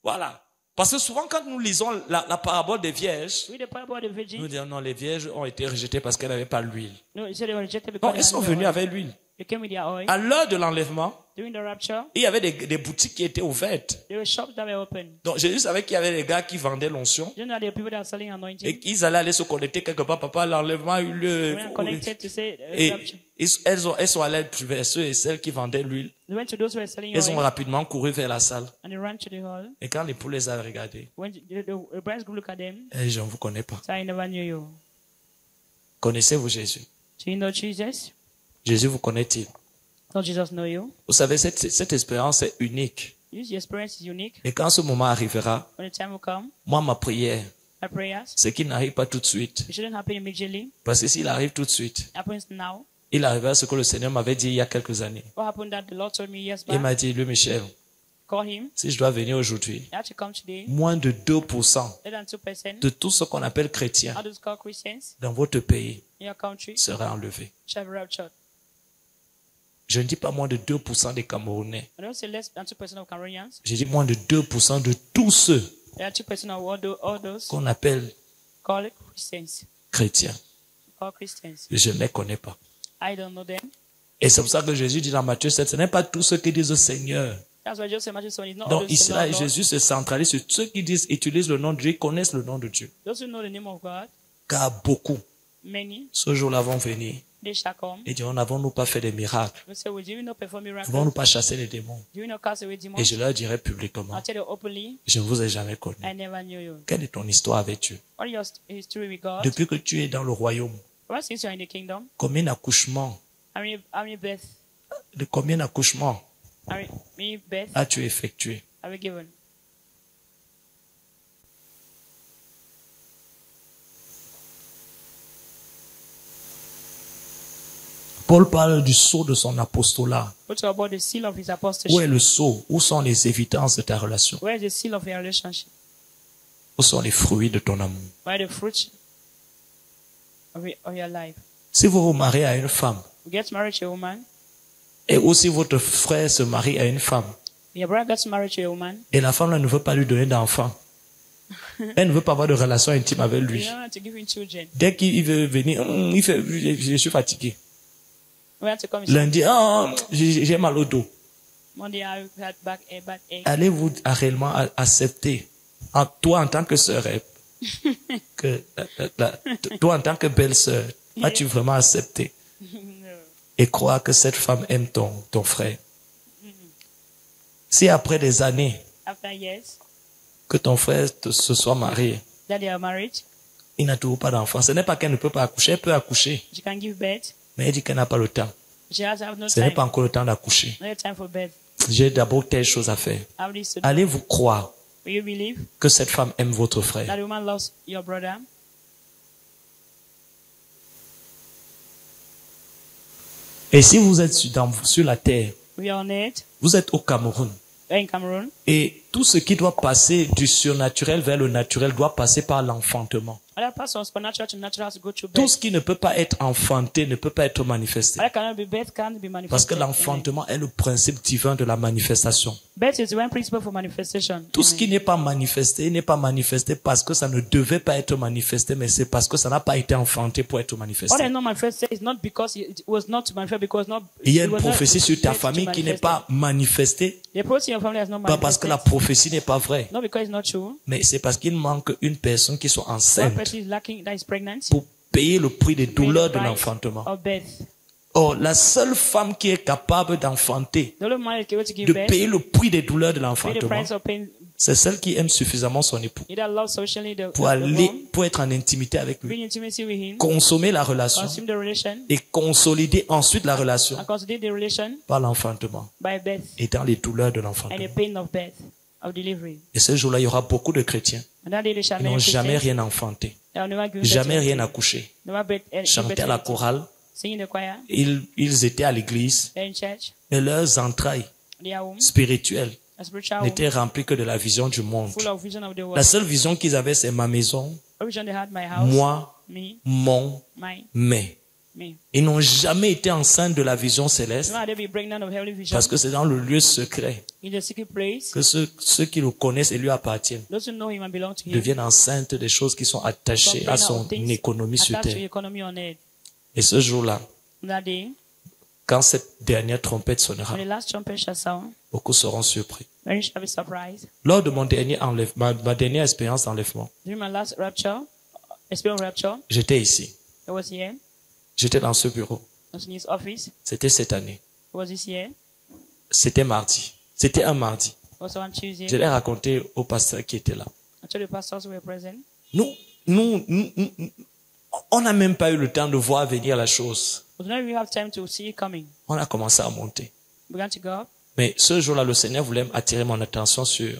Voilà. Parce que souvent, quand nous lisons la parabole des vierges, Read the parable of the virgins. nous disons non, les vierges ont été rejetées parce qu'elles n'avaient pas l'huile. No, it said they were rejected Non, because elles they sont had no venues oil. avec l'huile. They came with their oil. À l'heure de l'enlèvement, During the rapture, il y avait des boutiques qui étaient ouvertes. there were shops that were open. Donc Jésus savait qu'il y avait des gars qui vendaient l'onction You know, there are people that are selling anointing. et qu'ils allaient aller se connecter quelque part. Papa, l'enlèvement a eu lieu. They were connected to say Et rapture. elles sont allées vers ceux et celles qui vendaient l'huile. They went to those who were selling Elles ont oil rapidement couru vers la salle. and they ran to the hall. Et quand l'époux les a regardés, When the bridegroom looked at them, je ne vous connais pas. said, I never knew you. Connaissez-vous Jésus? Do you know Jesus? Jésus vous connaît-il? Does Jesus know you? Vous savez, cette expérience est unique. This experience is unique. Et quand ce moment arrivera, When the time will come, moi, ma prière, our prayers, c'est qu'il n'arrive pas tout de suite. it shouldn't happen immediately. Parce que s'il arrive tout de suite, It happens now. il arrivera à ce que le Seigneur m'avait dit il y a quelques années. What happened that the Lord told me years Il back? m'a dit, Louis Michel, Call him. si je dois venir aujourd'hui, You have to come today. moins de 2% Less than 2% de tout ce qu'on appelle chrétien of those called Christians dans votre pays in your country sera enlevé. shall be raptured. Je ne dis pas moins de 2% des Camerounais. I don't say less than 2% of Cameroonians. Je dis moins de 2% de tous ceux There are 2% of all those qu'on appelle called Christians. chrétiens. Called Christians. Je ne les connais pas. I don't know them. Et c'est pour ça que Jésus dit dans Matthieu 7, ce n'est pas tous ceux qui disent Seigneur. That's why Joseph Matthew 7 is not all Donc those ici, who là, know Lord. Jésus se centralise sur ceux qui disent, utilisent le nom de Dieu, ils connaissent le nom de Dieu. Those who know the name of God, Car beaucoup, many, ce jour-là, vont venir they shall come. et diront, n'avons-nous pas fait des miracles? They say, well, do you not perform miracles? N'avons-nous pas chassé les démons? Do you not cast away demons? Et je leur dirai publiquement, I'll tell you openly, je ne vous ai jamais connu. I never knew you. Quelle est ton histoire avec Dieu? What is your history with God? Depuis que tu es dans le royaume, Ever since you're in the kingdom, combien d'accouchements, how many births, combien d'accouchements how many births as-tu effectué? have you given? Paul parle du sceau de son apostolat. What about the seal of his Où est apostleship? le sceau? Où sont les évidences de ta relation? Where is the seal of your relationship? Où sont les fruits de ton amour? Where are the fruits of your life? Si vous vous mariez à une femme, You get married to a woman, et aussi votre frère se marie à une femme, your brother gets married to a woman, et la femme là, ne veut pas lui donner d'enfant, elle ne veut pas avoir de relation intime avec you lui. don't want to give him children. Dès qu'il veut venir, il fait, je suis fatigué. We have to come and say, Lundi, j'ai mal au dos. Monday I had bad ache. Allez-vous réellement accepter, toi en tant que sœur, toi en tant que belle-sœur, as-tu vraiment accepté No. et croire que cette femme aime ton frère? Si après des années After years que ton frère se soit marié, that they are married, il n'a toujours pas d'enfant, ce n'est pas qu'elle ne peut pas accoucher, elle peut accoucher, she can give birth. mais elle dit qu'elle n'a pas le temps. She has to have no Ce n'est time. pas encore le temps d'accoucher. No time for birth. J'ai d'abord telle chose à faire. Have this to do. Allez-vous croire Will you believe que cette femme aime votre that frère? the woman loves your brother? Et si vous êtes sur la terre, We are on it. vous êtes au Cameroun, We're in Cameroon. Et tout ce qui doit passer du surnaturel vers le naturel doit passer par l'enfantement. Other parts from supernatural to natural has to go through Tout birth. ce qui ne peut pas être enfanté ne peut pas être manifesté. Other cannot be birth, can't be manifested. Parce que l'enfantement est le principe divin de la manifestation. Birth is the one principle for manifestation. Tout ce qui n'est pas manifesté parce que ça ne devait pas être manifesté, mais c'est parce que ça n'a pas été enfanté pour être What manifesté. is not manifested is not because it was not manifested, because not. Il y a it une was not prophétie sur ta ready to famille qui n'est manifest. pas manifestée, The prophecy in your family has not pas parce que manifested. la prophétie n'est pas vraie, Not because it's not true. mais c'est parce qu'il manque une personne qui soit One enceinte person is lacking that is pregnant. pour payer le prix des Pay the douleurs de price l'enfantement. of birth. Or, la seule femme qui est capable d'enfanter, The only man is able to give de birth, payer le prix des douleurs de pay the l'enfantement, price of pain. c'est celle qui aime suffisamment son époux Either love socially the pour pour être en intimité avec be lui, in intimacy with him, consommer la relation consume the relation, et consolider ensuite la relation and consolidate the relation par l'enfantement by birth et dans les douleurs de and the l'enfantement. pain of birth, of delivery. Et ce jour-là, il y aura beaucoup de chrétiens And that day they shall qui n'ont many jamais Christians rien enfanté, that will never give birth jamais to rien anything, accouché. never Chanter à la chorale, sing in the choir, ils étaient à l'église, they're in church, mais leurs entrailles their womb, spirituelles a spiritual womb, n'étaient remplies que de la vision du monde. full of vision of the La world. seule vision qu'ils avaient, c'est ma maison, Every vision they had, my house, moi, me, mon, mine, mais. me. Ils n'ont jamais été enceintes de la vision céleste Nor had they be pregnant of heavenly vision parce que c'est dans le lieu secret in the secret place. que ceux qui le connaissent et lui appartiennent Those who know him and belong to him deviennent enceintes des choses qui sont attachées à son économie sur attached to the terre. economy on earth. Et ce jour-là, That day, quand cette dernière trompette sonnera, when the last trumpet shall sound, beaucoup seront surpris. many shall be surprised. Lors de mon dernier enlèvement, ma dernière expérience d'enlèvement, During my last rapture, experience of rapture, j'étais ici. I was here. J'étais dans ce bureau. I was in his office. C'était cette année. It was this year. C'était mardi. C'était un mardi. It was on Tuesday. Je l'ai raconté au pasteur qui était là. I told the pastors who were present. Nous, on n'a même pas eu le temps de voir venir la chose. We did not really have time to see it coming. On a commencé à monter. We began to go up. Mais ce jour-là, le Seigneur voulait attirer mon attention sur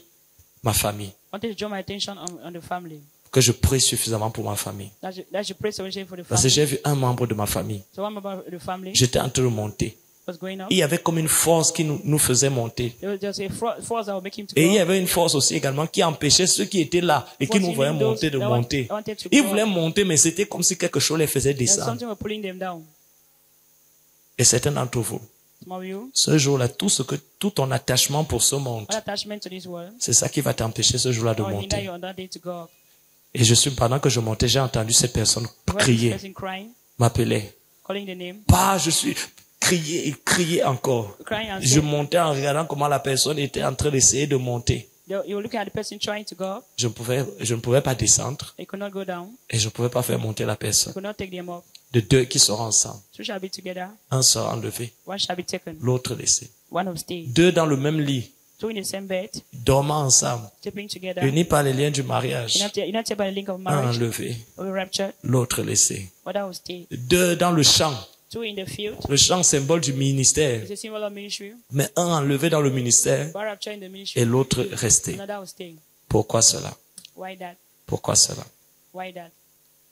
ma famille. I wanted to draw my attention on the family. Que je prie suffisamment pour ma famille. That you pray sufficiently for the Parce que family. j'ai vu un membre de ma famille. So one member of the family J'étais en train de monter. was going up. Il y avait comme une force qui nous faisait monter. There was just a force that would make him to Et il y go up. avait une force aussi également qui empêchait ceux qui étaient là et qui nous voyaient monter de monter. Ils voulaient monter, mais c'était comme si quelque chose les faisait And descendre. something was pulling them down. Et certains d'entre vous, Some of you, ce jour-là, tout ton attachement pour ce monde, all attachment to this world, c'est ça qui va t'empêcher ce jour-là de or hinder monter. you on that day to go up. Et pendant que je montais, j'ai entendu cette personne You heard this crier, person crying, m'appeler. calling the name, Pas, crier et crier encore. crying and Je saying, montais en regardant comment la personne était en train d'essayer de monter. you were looking at the person trying to go up. Je ne pouvais pas descendre They could not go down. et je ne pouvais pas faire monter la You personne. could not take them up. De deux qui seront ensemble. Two shall be together. Un sera enlevé, One shall be taken. l'autre laissé. One will stay. Deux dans le même lit, Two in the same bed, dormant ensemble, sleeping together. unis par les liens du mariage. You're not by the link of Un marriage enlevé, or raptured. l'autre laissé. Other will stay. Deux dans le champ. Two in the field. Le champ symbole du ministère. It's a symbol of ministry. Mais un enlevé dans le ministère One raptured in the ministry. et l'autre resté. Another will stay. Pourquoi cela? Why that? Pourquoi cela? Why that?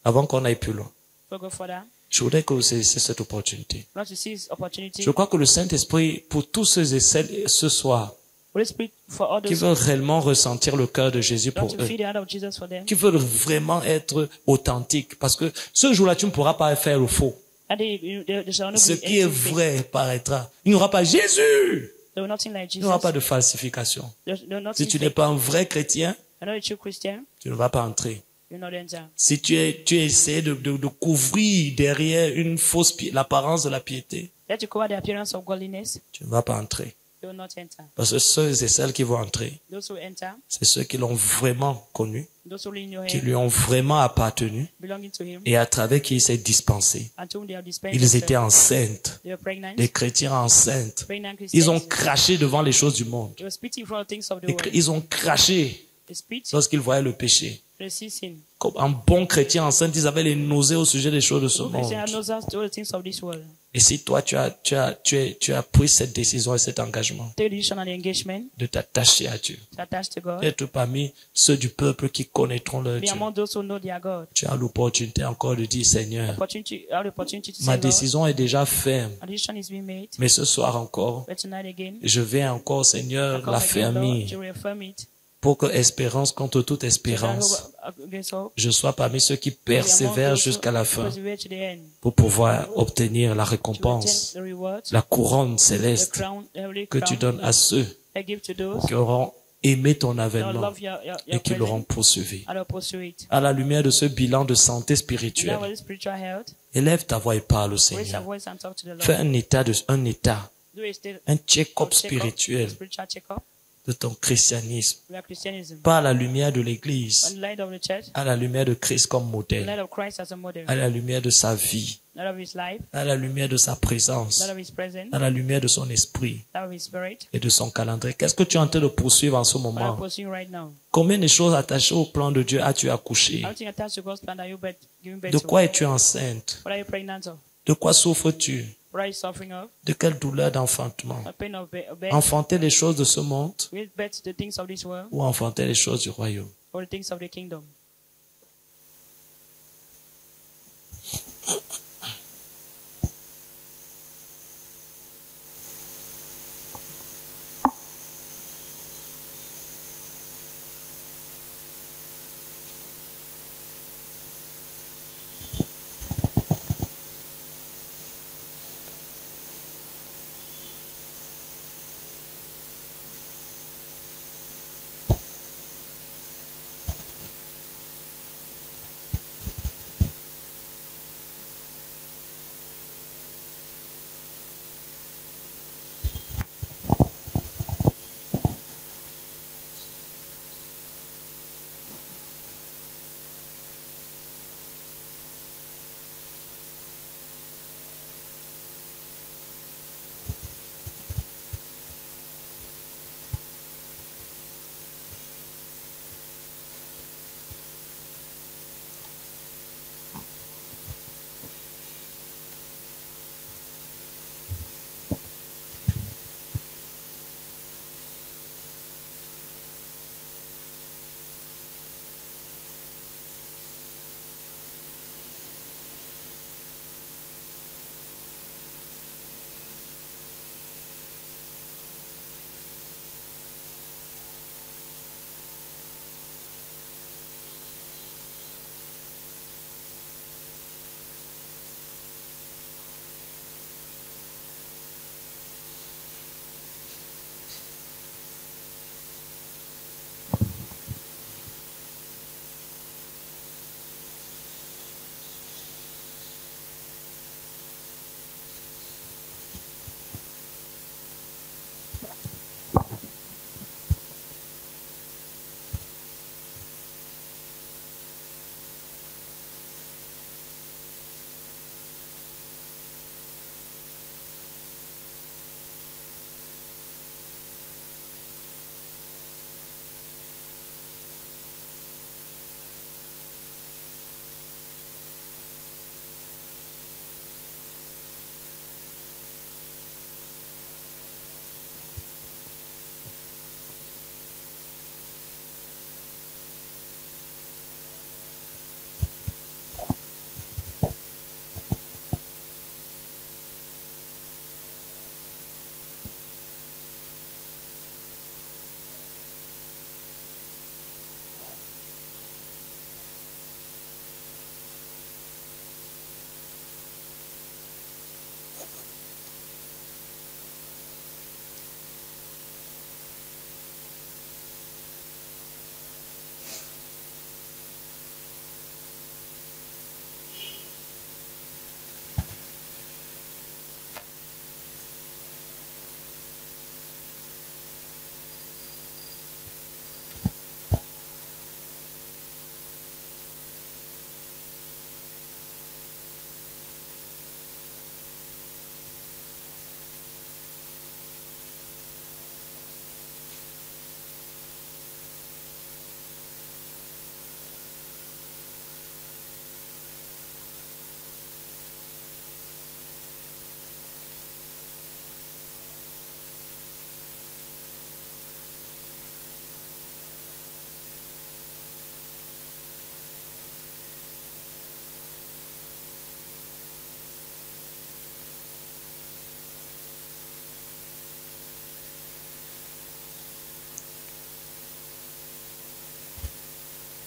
Avant qu'on aille plus loin, We'll go further. je voudrais que vous saisissiez cette opportunité. Not to seize opportunity. Je crois que le Saint-Esprit, pour tous ceux et celles ce soir, Holy Spirit for all qui those veulent réellement ressentir le cœur de Jésus who want pour to eux, feel the hand of Jesus for them. qui veulent vraiment être authentiques, parce que ce jour-là, tu ne pourras pas faire le faux. And they shall not Ce be qui est anything fake. vrai paraîtra. Il n'y aura pas Jésus. They will not sing like Il n'y aura Jesus. pas de falsification. They will not Si sing tu n'es fake. pas un vrai chrétien, You're not a true Christian. tu ne vas pas entrer. You'll not enter. Si tu essaies de couvrir derrière une fausse l'apparence de la piété, Let you cover the appearance of godliness. tu ne vas pas entrer. You will not enter. Parce que ceux et celles qui vont entrer, Those who enter, c'est ceux qui l'ont vraiment connu, those who live in your qui hand, lui ont vraiment appartenu belonging to Him, et à travers qui il s'est dispensé. and to whom they have dispensed Ils étaient themselves. enceintes, They were pregnant. des chrétiens enceintes. Pregnant Ils ont Christians. craché devant les choses du monde. They were spitting from the things of the world. Ils ont craché They spit. lorsqu'ils voyaient le péché. They They see sin. Comme un bon chrétien enceinte, ils avaient les nausées au sujet des choses de ce Good Christian monde. knows us to all the things of this world. Et si toi, tu as pris cette décision et cet engagement Take the decision and the engagement de t'attacher à Dieu, to attach to God. d'être parmi ceux du peuple qui connaîtront leur Be Dieu, among those who know their God. tu as l'opportunité encore de dire, Seigneur, Have the opportunity to ma say, Lord, décision est déjà ferme, a decision is being made. mais ce soir encore, But tonight again, je vais encore, I Seigneur, come again, Lord, l'affermir to reaffirm it. pour que espérance contre toute So that espérance, hope against hope. je sois parmi ceux qui Be among persévèrent those who jusqu'à la fin persevere to the end. pour pouvoir obtenir la To récompense, obtain the reward, la couronne the céleste crown, the heavenly que tu crown donnes à ceux I give to those qui auront aimé ton that avènement love your et qui l'auront presence poursuivi. and will pursue it. À la lumière de ce bilan de santé Now spirituelle, with spiritual health, élève ta voix et parle au raise your Seigneur. voice and talk to the Fais Lord. un état, Do a state un check-up check-up, spirituel spiritual check-up de ton christianisme. with Christianism. Pas à la lumière de On l'Église, the light of the church, à la lumière de Christ comme the modèle, light of Christ as a model, à la lumière de sa vie, light of his life, à la lumière de sa présence, light of his presence, à la lumière de son esprit light of his spirit. et de son calendrier. Qu'est-ce que tu es en train de poursuivre en ce What are you moment? pursuing right now? Combien de choses attachées au plan de Dieu as-tu accouché? Everything attached to God's plan that you giving birth De to. quoi es-tu enceinte? What are you pregnant of? De quoi souffres-tu? What are you suffering of? De quelle douleur d'enfantement? A pain of birth? Enfanter les choses de ce monde With birth to the things of this world ou enfanter les choses du royaume? or the things of the kingdom?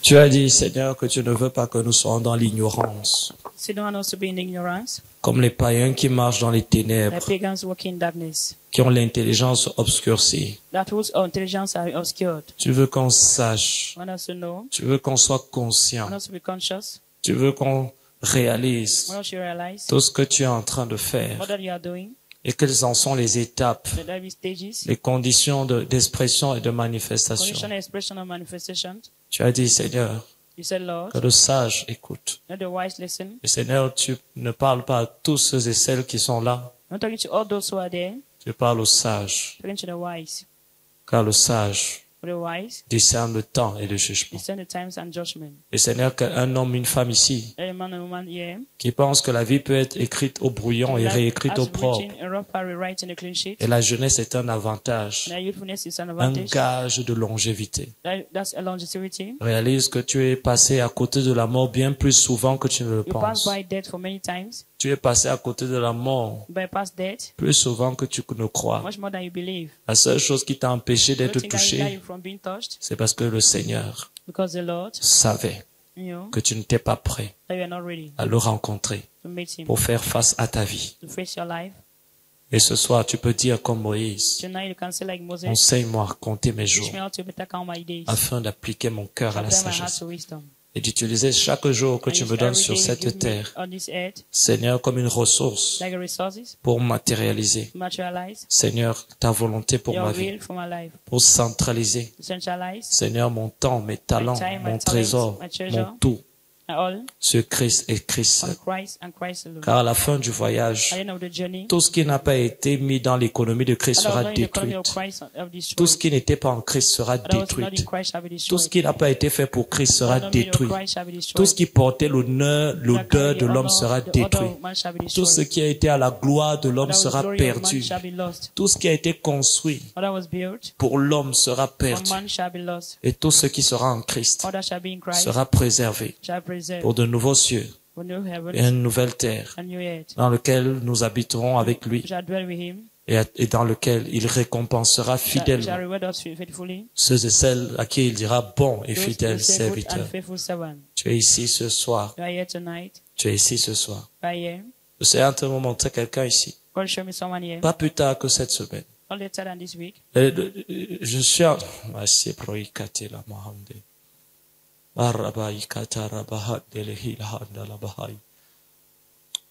Tu as dit, Seigneur, que tu ne veux pas que nous soyons dans l'ignorance, So you don't want us to be in ignorance, comme les païens qui marchent dans les ténèbres, like pagans walking in darkness, qui ont l'intelligence obscurcie. that whose intelligence are obscured. Tu veux qu'on sache, Want us to know, tu veux qu'on soit conscient, want us to be conscious, tu veux qu'on réalise want us to realize tout ce que tu es en train de faire what that you are doing, et quelles en sont les étapes, the every stages, les conditions d'expression et de manifestation. conditional expression of manifestation. Tu as dit, Seigneur, You said, Lord, que le sage écoute. let the wise listen. Et Seigneur, tu ne parles pas à tous ceux et celles qui sont là. I'm talking to all those who are there, Tu parles aux sages, talking to the wise. car le sage For the wise, discerne le temps et le jugement. discern the times and judgment. Et Seigneur, qu'un homme, une femme ici, Let a man and woman here, qui pense que la vie peut être écrite au brouillon et life réécrite as au propre, written in rough and rewrite in a clean sheet, et la jeunesse est un avantage, and our youthfulness is an un advantage. gage de longévité. That's a longevity. Réalise que tu es passé à côté de la mort bien plus souvent que tu ne le You pass penses. by death for many times, Tu es passé à côté de la mort bypass death plus souvent que tu ne crois. much more than you believe. La seule chose qui t'a empêché The d'être only thing that hinder touché, you from being touched, c'est parce que le Seigneur because the Lord savait knew que tu n'étais pas prêt that you are not ready à le rencontrer to meet Him, pour faire face à ta vie. to face your life. Et ce soir, tu peux dire comme Moïse, Tonight you can say like Moses, enseigne-moi à compter mes jours teach me how to better count my days, afin d'appliquer mon cœur à la apply my heart sagesse to wisdom. et d'utiliser chaque jour que And tu use me donnes every sur day you cette give me terre, on this earth, Seigneur, comme une ressource like resources, pour matérialiser, materialize Seigneur, ta volonté pour your ma vie, will for my life, pour centraliser, centralize Seigneur, mon temps, mes talents, time, my mon talents, trésor, my treasure. mon tout, all sur Christ et Christ on seul. Christ and Christ alone. Car à la fin du voyage, At the end of the journey, tout ce qui n'a pas été mis dans l'économie de Christ that was sera not in the economy détruit. of Christ of destroyed. Tout ce qui n'était pas en Christ sera That was not in détruit. Christ shall be Tout destroyed. ce qui n'a pas été fait pour Christ sera That was not made of détruit. Christ shall be Tout destroyed. ce qui portait l'honneur, That l'odeur carry de l'homme honor, sera the détruit. odor of man shall be Tout ce destroyed. qui a été à la gloire de l'homme That was sera glory of man perdu. shall be lost. Tout ce qui a été construit All that was built pour l'homme sera for perdu. man shall be lost. Et tout ce qui sera en Christ All that shall be in Christ sera préservé shall preserve pour de nouveaux cieux for new et heaven une nouvelle terre and new earth. dans lequel nous habiterons avec lui We shall dwell with him. et dans lequel il récompensera Shall fidèlement reward us faithfully. ceux et celles à qui il dira bon et Those fidèle faithful serviteur. and faithful servant. Tu es ici ce soir. You are here tonight. Tu es ici ce soir. You are here. Le Seigneur te montrer quelqu'un ici. God show me someone here. Pas plus tard que cette semaine. All later than this week. Je suis en... Merci, proïkate la mahande. Arabaïkata rabahad delehilahanda la bahai.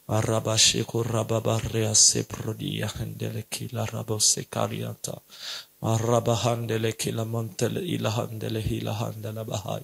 Arabashiko rababarea seprodia handeleki la rabose karianta. Arabahandeleki la montele ilahandele hilahanda la bahai.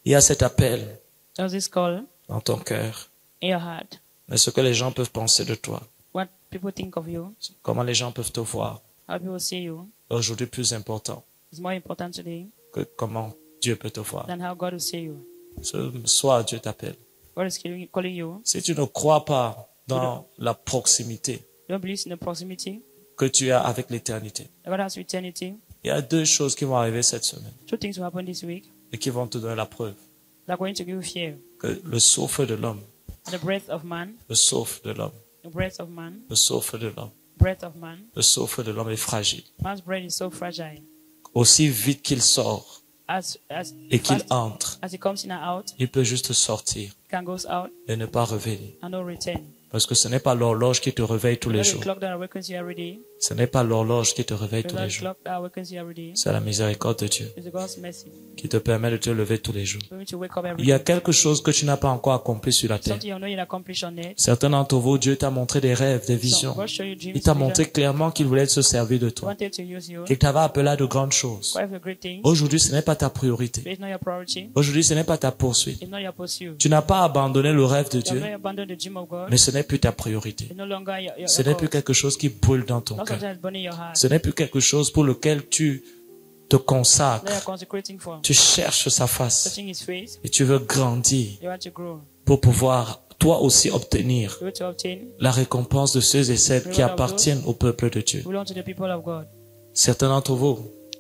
Il y a cet appel Does this call dans ton cœur. in your heart? Mais ce que les gens peuvent penser de toi, What people think of you, comment les gens peuvent te voir, how people see you, aujourd'hui plus important is more important today que comment Dieu peut te voir. than how God will see you. Ce soir, Dieu t'appelle. God is calling you. Si tu ne crois pas dans la proximité Don't believe in the proximity. que tu as avec l'éternité, God has eternity. il y a deux choses qui vont arriver cette semaine Two things will happen this week et qui vont te donner la preuve that are going to give you fear. que le souffle de l'homme, The breath of man, le souffle de l'homme, the breath of man, le souffle de l'homme, breath of man. le souffle de l'homme est fragile. Man's breath is so fragile. Aussi vite qu'il sort As et qu'il fast entre, as it comes in and out, il peut juste sortir it can goes out et ne pas revenir. and no return. Parce que ce n'est pas l'horloge qui te réveille tous les Not the jours. clock that awakens you every day. Ce n'est pas l'horloge qui te réveille It's tous not les the jours. clock that awakens you every day. C'est la miséricorde de Dieu It's God's mercy. qui te permet de te lever tous les jours. For you to wake up every Il y a day. quelque chose que tu n'as pas encore accompli sur la terre. Something you know you accomplish on it. Certains d'entre vous, Dieu t'a montré des rêves, des So visions. God show you dreams. Il t'a vision. montré clairement qu'il voulait se servir de He toi. wanted to use you. Qu'il t'avait appelé à de grandes choses. Quite a great things. Aujourd'hui, ce n'est pas ta priorité. But it's not your priority. Aujourd'hui, ce n'est pas ta poursuite. It's not your pursuit. Tu n'as pas abandonné le rêve de You have Dieu, not abandoned the dream of God. mais ce n'est plus ta priorité. It's no longer your Ce n'est plus quelque chose qui brûle dans ton Not cœur. something that's burning your heart. Ce n'est plus quelque chose pour lequel tu te That consacres. you're consecrating for. Tu cherches sa face Touching his face. et tu veux grandir You want to grow. pour pouvoir toi aussi obtenir You want to obtain. la récompense de ceux et celles qui appartiennent au peuple de Dieu. Belong to the people of God. Certains d'entre vous,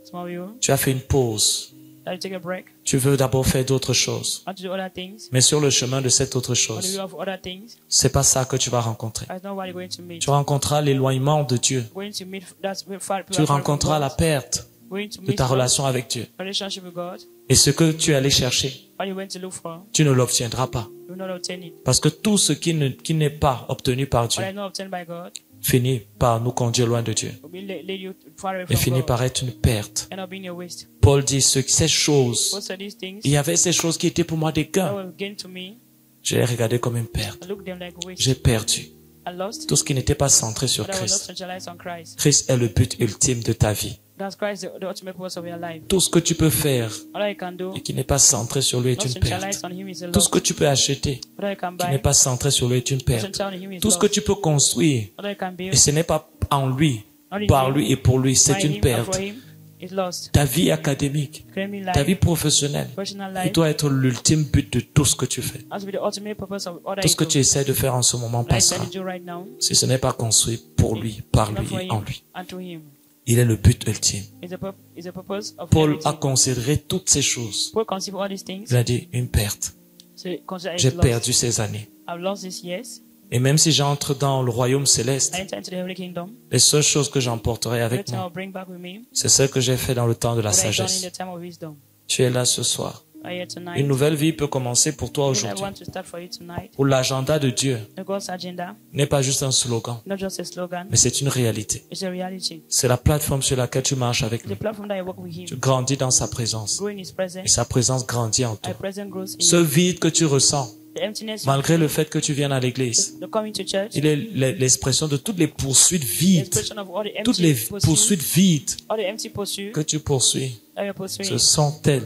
Some of you. tu as fait une pause. That you take a break. Tu veux d'abord faire d'autres choses. Want to do other things. Mais sur le chemin de cette autre On the chose, way of other things. c'est pas ça que tu vas rencontrer. That's not what you're going to meet. Tu rencontreras l'éloignement de Dieu. Going to meet that's far. Tu rencontreras la perte. going to de meet ta God, relation avec Dieu. relationship with God, Et ce que tu es allé chercher, what you went to look for, tu ne l'obtiendras pas. you will not obtain it. Parce que tout ce qui n'est pas obtenu par Dieu What is not obtained by God finit par nous conduire loin de Dieu will lead you far away et from finit God par être une perte. and not being a waste. Paul dit ces choses, Most of these things il y avait ces choses qui étaient pour moi des that gains. will gain to me, Je les regardais comme une perte. I look them like waste. J'ai perdu I lost, tout ce qui n'était pas centré sur but I will not Christ. centralize on Christ. Christ est le but ultime de ta vie. That's Christ, the ultimate purpose of your life. Tout ce que tu peux faire All I can do, et qui n'est pas centré sur lui est not une perte. centralize on Him is a Tout ce loss. que tu peux acheter What I can qui n'est buy, pas centré sur lui est une not perte. centralize on Him is Tout ce loss. que tu peux construire What I can et build, ce n'est pas en lui, not in par Him, lui et pour lui, c'est by une Him, or perte. for Him, is lost. Ta vie académique, Claiming ta vie life, professionnelle, personal il life, doit être l'ultime but de tout ce que tu fais. has to be the ultimate purpose of what Tout I ce que do. tu essaies de faire en ce moment What I passera. try to do right now, Si ce n'est pas construit pour lui, par not lui for et en Him, lui. and to Him. Il est le but ultime. Is the purpose of Paul a everything. considéré toutes ces choses. Paul consider all these things, Il a dit une perte. so consider J'ai it lost. perdu ces années. I've lost these years. Et même si j'entre dans le royaume céleste, I enter into the heavenly kingdom. les seules choses que j'emporterai avec Everything moi, I'll bring back with me, c'est ce que j'ai fait dans le temps de la what I've done in sagesse. the time of wisdom. Tu es là ce soir. I here tonight. Une nouvelle vie peut commencer pour toi I aujourd'hui. want to start for you tonight. Pour l'agenda de Dieu The God's agenda, n'est pas juste un slogan, not just a slogan, mais c'est une réalité. it's a reality. C'est la plateforme sur laquelle tu marches avec It's the lui. platform that I work with Tu Him. grandis dans sa présence. Grow in His Et presence. sa présence grandit en My toi. presence grows in Ce you. vide que tu ressens, The emptiness, malgré le fait que tu viennes à l'église, the coming to church, il est l'expression de toutes les poursuites the vides, expression of all the toutes les empty pursuits, poursuites vides all the empty pursuits que tu poursuis. that you're Ce pursuing. sont elles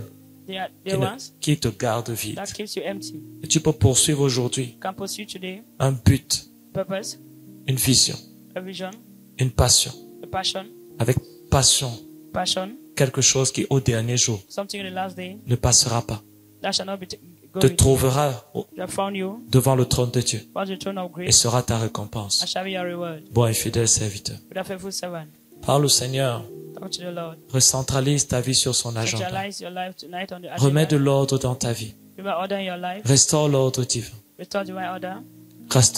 They are the qui, ones qui te gardent vide. that keeps you empty. Et tu peux poursuivre aujourd'hui You can pursue today un but, purpose, une vision, a vision, une passion. a passion, Avec passion, quelque chose qui au dernier jour something in the last day ne passera pas. that shall not be Te going. trouvera That found you devant le trône de Dieu was the throne of et grace, sera ta récompense. and shall be your reward. Bon et fidèle serviteur. With a faithful servant, Parle au Seigneur, talk to the Lord. recentralise ta vie sur son agenda. Centralize your life tonight on the Remets de agenda. l'ordre dans ta vie. Remember order in your life. Restaure l'ordre divin. Restore divine order. Restaure